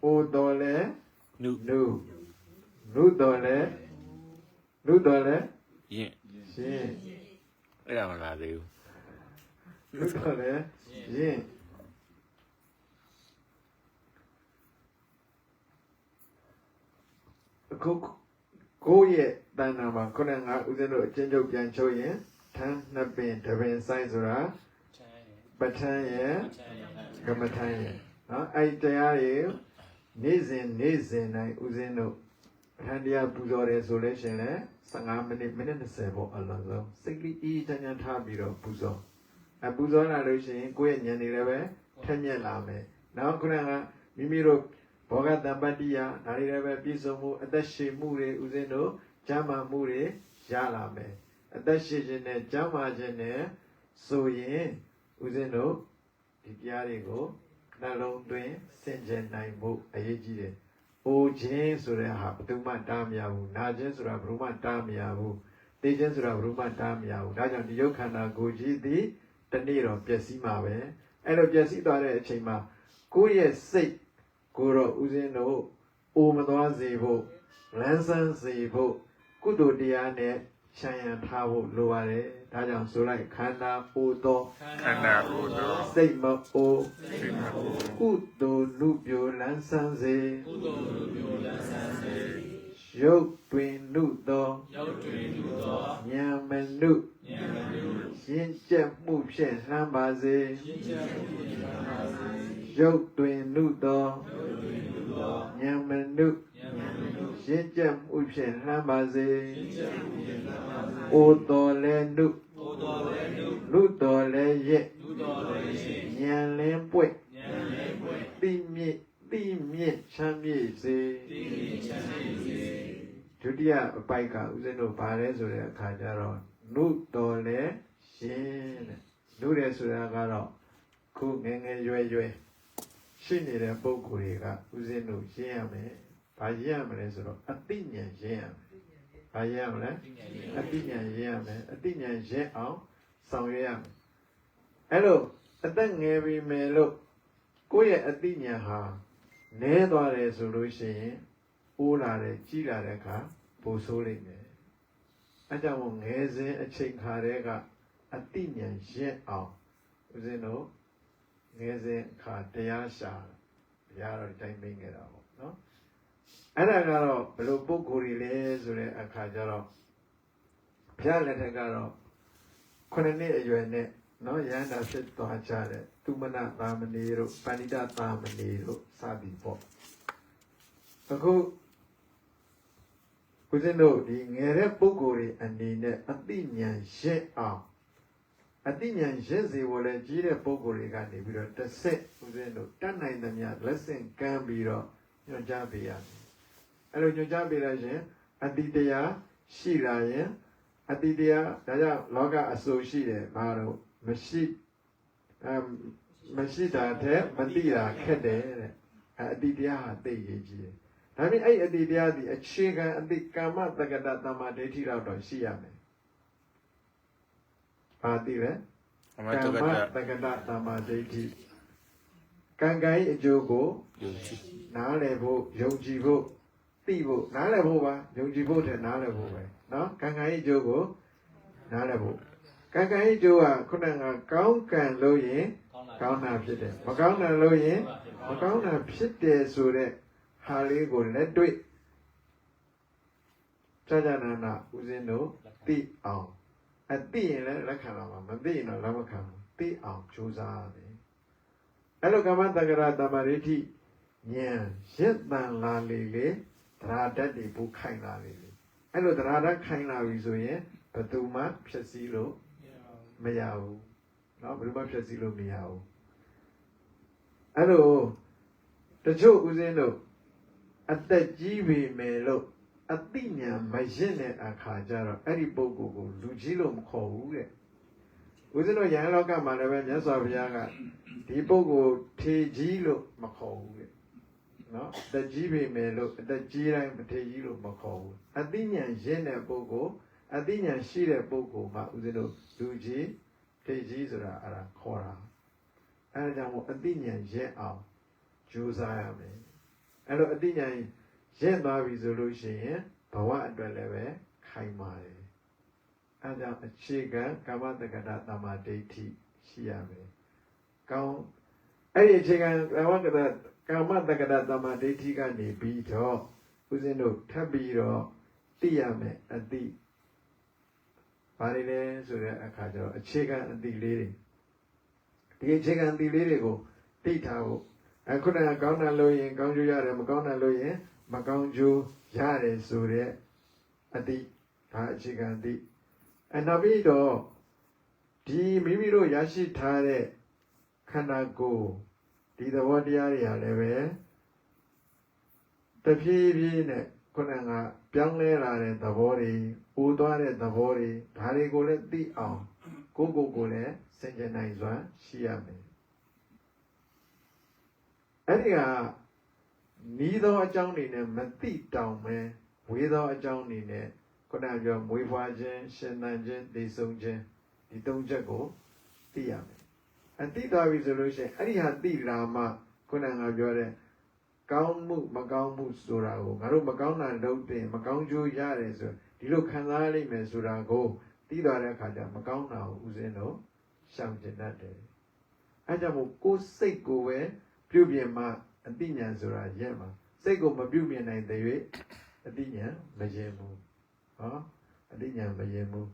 အိုတော်လဲနုတော်လဲယင့် ရှင် အဲ့ဒါမလားသေးဘူး နုတော်လဲယင့်အခုကိုယ့်ရဲ့တဏ္ဍာမှာခုနကငါဦးဇင်းတို့အချင်းချုပ်ပြန်ချုပ်ရင်ထန်းနှစ်ပင်တစ်ပင်ဆိုင်ဆိုတာပဋ္ဌာန်းရဲ့ကမ္မထမ်းရဲ့နော်အဲ့တရားတွေနေ့စဉ်တိုင်းဦးဇင်းတို့ပဋ္ဌာန်းတရားပူဇော်တယ်ဆိုလို့ရှိရင်လည်း15မိနစ်20ပေါ့အလုံးစုံစိတ်ကြီးအေးချမ်းထားပြီးတော့ပူဇော်ပူဇော်လာလို့ရှိရင်ကိုယ့်ရဲ့ဉာဏ်တွေလည်းပဲထက်မြက်လာမယ်နောက်ခုနကမိမိတို့ဘောဂတံပတ္တိယဒါတွေလည်းပဲပြည့်စုံမှုအသက်ရှင်မှုတွေဦးဇင်းတို့ကျမ်းမာမှုတွေရလာမယ်အသက်ရှင်ခြင်းနဲ့ကျမ်းမာခြင်းနဲ့ဆိုရင်ဦးဇင်းတို့ဒီတရားတွေကိုနှလုံးသွင်းစင်ကြယ်နိုင်ဖို့အရေးကြီးတယ်။အိုခြင်းဆိုတဲ့ဟာဘယ်သူမှတားမရဘူး။နာခြင်းဆိုတာဘယ်သူမှတားမရဘူး။သိခြင်းဆိုတာဘယ်သူမှတားမရဘူး။ဒါကြောင့်ဒီယုတ်ခန္ဓာကိုယ်ကြီးသည်တနေ့တော့ပျက်စီးမှာပဲ။အဲ့လိုပျက်စီးသွားတဲ့အချိန်မှာကိုယ့်ရဲ့စိတ်ကိုတော့ဦးဇင်းတို့အိုမသွားစေဖို့လန်းဆန်းစေဖို့ကုသိုလ်တရားနဲ့ချမ်းရံထားဖို့လိုပါတယ်။ဒါကြောင့်ဆိုလိုက်ခန္ဓာအိုသောစိတ်မအိုကုသိုလ်လူပြိုလန်းဆန်းစေရုပ်တွင်နုသောဉာဏ်မနုရှင်းကျက်မှုဖြင့်လှမ်းပါစေရုပ်တွင်နုသောဉာဏ်မနုရှင်းကျက်မှုဖြင့်လှမ်းပါစေအိုတော်လဲနုလူတော်လဲရဲ့ဉာဏ်လင်းပွင့်တိမြင့်ချမ်းမြေ့စေဒုတိယအပိုက်ကဦးဇင်းတို့ဗါလဲဆိုတဲ့အခါကျတော့နုတော်လဲရှင်တဲ့နုတယ်ဆိုတာကတော့ခုငယ်ရွယ်ရှိနေတဲ့ပုံကိုယ်တွေကဦးဇင်းတို့ရှင်းရမယ်။ဘာရှင်းရမလဲဆိုတော့အတိညာရှင်းရမယ်။ဘာရှင်းရမလဲ။အတိညာရှင်းရမယ်။အတိညာရှင်းအောင်ဆောင်ရွက်ရမယ်။အဲ့လိုအသက်ငယ်ပြီမယ်လို့ကိုယ့်ရဲ့အတိညာဟာနည်းသွားတယ်ဆိုလို့ရှိရင်အိုးလာတယ်ကြီးလာတဲ့အခါပိုဆိုးလိမ့်မယ်။အဲကြောင့်ငယ်စဉ်အချိန်ခါတည်းကအတိညာရှင်းအောင်ဦးဇင်းတို့ငယ်စဉ်အခါတရားရှာဘုရားတော်တိုင်းမိန်ခဲ့တာပေါ့နော်အဲ့ဒါကတော့ဘယ်လိုပုဂ္ဂိုလ်တွေလဲဆိုတဲ့အခါကျတော့ဘုရားလက်ထက်ကတော့9နှစ်အရွယ်နဲ့နော်ရဟန္တာဖြစ်သွားကြတဲ့သူမနသာမဏေတို့ပဏိတသာမဏေတို့စသည်ပေါ့အခုဦးဇင်းတို့ဒီငယ်တဲ့ပုဂ္ဂိုလ်တွေအနေနဲ့အသိဉာဏ်ရင့်အောင်အတိညာဉ်ရင့်စေဖို့လဲကြီးတဲ့ပုံကိုယ်တွေကနေပြီးတော့တစ်ဆက်ဦးဇင်းတို့တတ်နိုင်သမျှလက်ဆင့်ကမ်းပြီးတော့ညွှန်ကြားပေးရတယ်။အဲ့လိုညွှန်ကြားပေးလိုက်ရင်အတိတရားရှိလာရင်အတိတရားဒါကြောင့်လောကအဆိုရှိတယ်ဘာလို့မရှိတာတဲ့မသိတာခက်တယ်တဲ့အတိတရားဟာသိရေးကြီးတယ်။ဒါပေမဲ့အဲ့အတိတရားဒီအခြေခံအတိကာမတက္ကတသမ္မာဒိဋ္ဌိတော့ရှိရမယ်။ပါတိပဲကမ္မတက္ကတသမ္မာဒိဋ္ဌိကံကံအကျိုးကိုနားလည်ဖို့ယုံကြည်ဖို့သိဖို့နားလည်ဖို့ပါယုံကြည်ဖို့တဲ့နားလည်ဖို့ပဲနော်ကံကံအကျိုးကိုနားလည်ဖို့ကံကံအကျိုးကခုနကကောင်းကံလို့ရင်ကောင်းတာဖြစ်တယ်မကောင်းတာလို့ရင်မကောင်းတာဖြစ်တယ်ဆိုတဲ့ဟာလေးကိုလက်တွေ့ကြာကြာနာနာဦးဇင်းတို့သိအောင်အသိရင်လည်းလက်ခံလာမှာမသိရင်တော့လက်မခံဘူးသိအောင်ကြိုးစားရတယ်အဲ့လိုကမ္မတက္ကရာတမရိဋ္ဌိဉာဏ်ရင့်တန်လာလေလေသရဓာတ်တွေပူခိုင်လာလေလေအဲ့လိုသရဓာတ်ခိုင်လာပြီဆိုရင်ဘယ်သူမှဖြည့်ဆည်းလို့မရဘူးเนาะဘယ်သူမှဖြည့်ဆည်းလို့မရဘူးအဲ့လိုတချို့ဦးဇင်းတို့ အသက်ကြီးပေမဲ့လို့အသိဉာဏ်မရင့်တဲ့အခါကျတော့အဲ့ဒီပုဂ္ဂိုလ်ကိုလူကြီးလို့မခေါ်ဘူးတဲ့ဦးဇင်းတို့ယဟန်လောကမှာလည်းပဲမြတ်စွာဘုရားကဒီပုဂ္ဂိုလ်ထေကြီးလို့မခေါ်ဘူးတဲ့နော်အသက်ကြီးပေမဲ့လို့အသက်ကြီးတိုင်းမထေကြီးလို့မခေါ်ဘူးအသိဉာဏ်ရင့်တဲ့ပုဂ္ဂိုလ်အသိဉာဏ်ရှိတဲ့ပုဂ္ဂိုလ်မှဦးဇင်းတို့လူကြီးထေကြီးဆိုတာအဲ့ဒါခေါ်တာအဲ့ဒါကြောင့်မို့အသိဉာဏ်ရင့်အောင်ကြိုးစားရမယ်အဲ့လိုအသိဉာဏ်ရင့်သွားပြီဆိုလို့ရှိရင်ဘဝအတွက်လည်းပဲခိုင်ပါတယ်အဲဒါကြောင့်အခြေခံကာမတက္ကတာတမ္မာဒိဋ္ဌိရှိရမယ်ကောင်းအဲ့ဒီအခြေခံကာမတက္ကတာတမ္မာဒိဋ္ဌိကနေပြီးတော့ဦးဇင်းတို့ထပ်ပြီးတော့သိရမယ်အသိဘာတွေလဲဆိုတဲ့အခါကျတော့အခြေခံအသိလေးတွေဒီအခြေခံအသိလေးတွေကိုသိထားဖို့အခုနကကောင်းတာလို့ရင်ကောင်းကျိုးရတယ်မကောင်းတာလို့ရင်မကောင်းကျိုးရတယ်ဆိုတဲ့အတိဒါအခြေခံအတိနောက်ပြီးတော့ဒီမိမိတို့ရရှိထားတဲ့ခန္ဓာကိုယ်ဒီသဘောတရားတွေဟာလည်းပဲတဖြည်းဖြည်းနဲ့ခုနကပြောင်းလဲလာတဲ့သဘောတွေအိုးသွားတဲ့သဘောတွေဒါတွေကိုလည်းသိအောင်ကိုယ်လည်းစင်ကြယ်နိုင်စွာရှိရမယ်အဲ့ဒီကနီးသောအကြောင်းတွေနဲ့မသိတောင်ပဲဝေသောအကြောင်းတွေနဲ့ခုနကပြောမွေးဖွားခြင်းရှင်သန်ခြင်းသိဆုံးခြင်းဒီသုံးချက်ကိုသိရမယ်အသိသွားပြီဆိုလို့ရှိရင်အဲ့ဒီဟာသိလာမှခုနကပြောတဲ့ကောင်းမှုမကောင်းမှုဆိုတာကိုငါတို့မကောင်းတာလုပ်တယ်မကောင်းကျိုးရတယ်ဆိုဒီလိုခံစားလိမ့်မယ်ဆိုတာကိုသိသွားတဲ့အခါကျမကောင်းတာကိုဥစဉ်တော့ရှောင်ကျင်တတ်တယ်အဲကြောင့်မို့ကိုယ်စိတ်ကိုပဲပြုပြင်မှအသိဉာဏ်ဆိုတာရက်မှာစိတ်ကိုမပြုပြင်နိုင်တဲ့၍အသိဉာဏ်မရင်ဘူးဟောအသိဉာဏ်မရင်ဘူး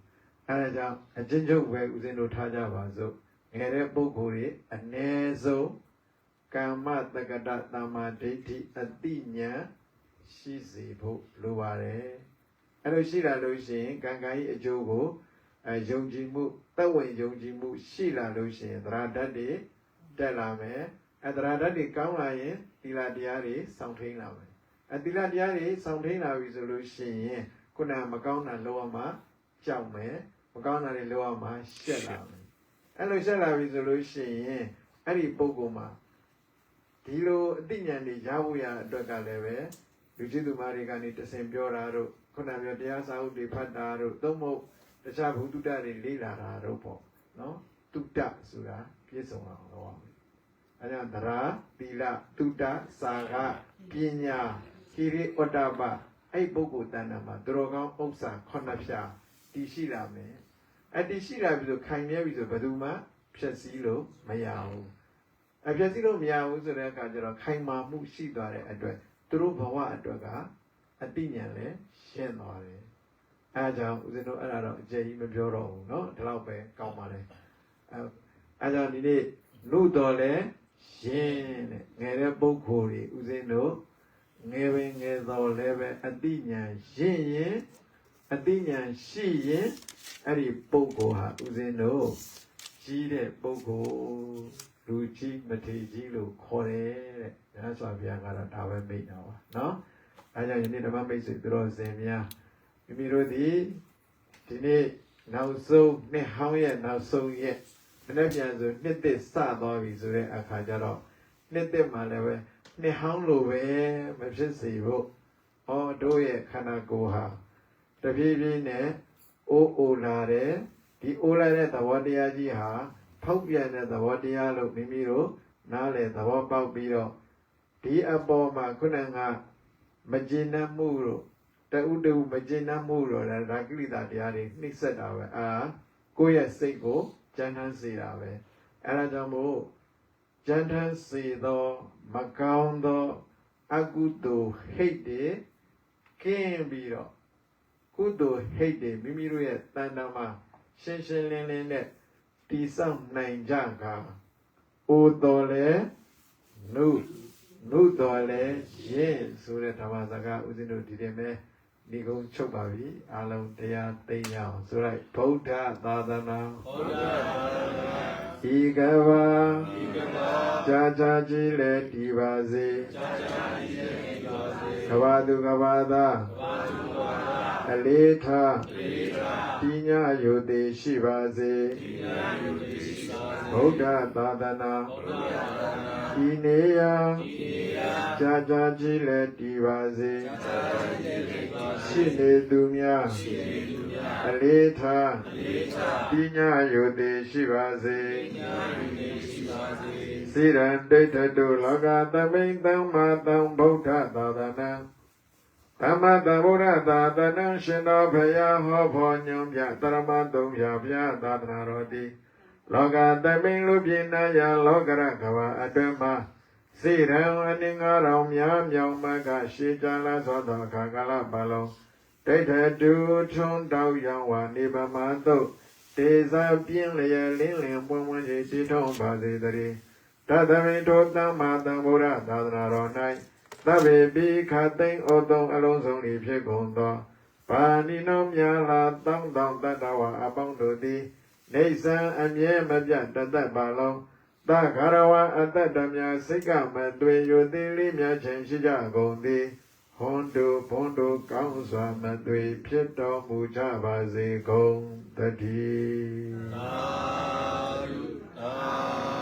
အဲဒါကြောင့်အချင်းချုပ်ပဲဥစဉ်တို့ထားကြပါစို့ငယ်တဲ့ပုဂ္ဂိုလ်တွေအ ਨੇ ဆုံးကာမတက္ကတတမ္မာဒိဋ္ဌိအသိဉာဏ်ရှိစေဖို့လိုပါတယ်အဲလိုရှိလာလို့ရှိရင်ကံကံဤအကျိုးကိုယုံကြည်မှုသက်ဝင်ယုံကြည်မှုရှိလာလို့ရှိရင်သရဓာတ်တွေတက်လာမယ်သရဓာတ်တွေကောင်းလာရင်သီလတရားတွေစောင့်ထိန်လာမယ်သီလတရားတွေစောင့်ထိန်လာပြီဆိုလို့ရှိရင်ခုနမကောင်းတာလောကမှာကြောက်မယ်မကောင်းတာတွေလောကမှာရှက်လာမယ်အဲ့လိုရှက်လာပြီဆိုလို့ရှိရင်အဲ့ဒီပုဂ္ဂိုလ်မှာဒီလိုအသိဉာဏ်တွေရဖို့ရအတွက်ကလည်းပဲလူကြီးသူမတွေကနေတဆင်ပြောတာတို့ခုနပြောတရားစာအုပ်တွေဖတ်တာတို့သို့မဟုတ်တခြားဘုဒ္ဓတွေလေ့လာတာတို့ပေါ့နော်တုတ္တဆိုတာပြည့်စုံအောင်လုပ်အောင်အဲဒါသရာသီလတုတ္တစာကပညာကိရိဩတ္တပအဲ့ပုဂ္ဂိုလ်တဏ္ဍာမှာသူတော်ကောင်းဥစ္စာ9ဖြာတည်ရှိလာမယ်တည်ရှိလာပြီဆိုခိုင်မြဲပြီဆိုဘယ်သူမှဖြည့်ဆည်းလို့မရဘူးဖြည့်ဆည်းလို့မရဘူးဆိုတဲ့အခါကျတော့ခိုင်မာမှုရှိသွားတဲ့အတွက်သူတို့ဘဝအတွက်ကအတိညာလည်းရှင်းသွားတယ်အဲကြောင့်ဦးဇင်းတို့အဲ့ဒါတော့အကျယ်ကြီးမပြောတော့ဘူးเนาะဒီလောက်ပဲကောင်းပါလေအဲကြောင့်ဒီနေ့လူတော်လဲရှင်းတဲ့ငယ်တဲ့ပုဂ္ဂိုလ်တွေဦးဇင်းတို့ငယ်ပင်ငယ်တော်လည်းပဲအတိညာရှင်းရင်အတိညာရှိရင်အဲ့ဒီပုဂ္ဂိုလ်ဟာဦးဇင်းတို့ကြီးတဲ့ပုဂ္ဂိုလ်လူကြီးမထေကြီးလို့ခေါ်တယ်တဲ့။ဒါဆိုဘုရားကတော့ဒါပဲမိတ်တာပါနော်။အဲကြောင့်ယနေ့ဓမ္မမိတ်ဆွေသူတော်စင်များမိမိတို့ဒီနေ့နောက်ဆုံးနှစ်ဟောင်းရဲ့နောက်ဆုံးရဲ့မနေ့ပြန်ဆိုနှစ်သက်စသွားပြီဆိုတဲ့အခါကျတော့နှစ်သက်မှလည်းပဲနှစ်ဟောင်းလိုပဲမဖြစ်စေဖို့။တို့ရဲ့ခန္ဓာကိုယ်ဟာတပြေးပြေးနဲ့အိုလာတယ်ဒီအိုလာတဲ့သဘောတရားကြီးဟာဖောက်ပြန်တဲ့သဘောတရားလို့မိမိတို့နားလည်သဘောပေါက်ပြီးတော့ဒီအပေါ်မှာခုနကမကျေနပ်မှုတို့တူမကျေနပ်မှုတို့လည်းဒါကိလေသာတရားတွေနှိမ့်ဆက်တာပဲကိုယ့်ရဲ့စိတ်ကိုကြမ်းတမ်းစေတာပဲအဲဒါကြောင့်မို့ကြမ်းတမ်းစေသောမကောင်းသောအကုသိုလ်ဟိတ်တွေကင်းပြီးတော့ကုသိုလ်ဟိတ်တွေမိမိတို့ရဲ့တဏ္ဍာမှာရှင်းရှင်းလင်းလင်းနဲ့တိဆောက်နိုင်ကြကအိုတော်လဲနုတော်လဲရင်ဆိုတဲ့ဓမ္မစကားဦးဇင်းတို့ဒီတင်မဲ့ဒီကုန်းချုပ်ပါပြီအားလုံးတရားသိရအောင်ဆိုလိုက်ဗုဒ္ဓသာသနာဤကဘာ ကြာကြာကြီးလေဒီပါစေကဘာသူကဘာသာအလေးထားပညာယုတိရှိပါစေဗုဒ္ဓသာသနာဤနေရာကြာကြာကြီးလေဒီပါစေရှိနေသူများအလေးထားပညာယုတိရှိပါစေစိရန်ဒိဋ္ဌတုလောကသမိန်သမ္မာသမ္ဗုဒ္ဓသာသနာသမ္မာသမ္ဗုဒ္ဓသာသနာရှင်တော်ဘုရားဟောဖို့ညွှန်ပြတရမသုံးဖြာဘုရားသာသနာတော်တည်လောကသမိန်လူပြင်းနာယလောကရကဘာအတွင်မှာစိရန်အနင်္ဂရောင်များမြောင်မကရှိကြလာသောအခါကာလပတ်လုံးဒိဋ္ဌတုထွန်းတောက်ရောင်ဝနိဗ္ဗာန်သို့တေဇာပြင်းလျက်လင်းလင်းပွင့်ပွင့်ကြီးတည်ထုံပါစေတည်းတသမိန်ထိုသမ္မာသမ္ဗုဒ္ဓသာသနာတော်၌သဗ္ဗေပိခသိင်္ဩတုံအလုံးစုံ၏ဖြစ်ကုန်သောပါဏိနောမြာလာတောင်းတောင်းတတ္တဝါအပေါင်းတို့သည်နေဆံအမြဲမပြတ်တသက်ပါလုံးသခရဝအတ္တတများစိတ်ကမတွေ့ယုတိလေးများခြင်းရှိကြကုန်သည်ဟွန်တုဘွန်တုကောင်းစွာမတွေ့ဖြစ်တော်မူကြပါစေကုန်တည်း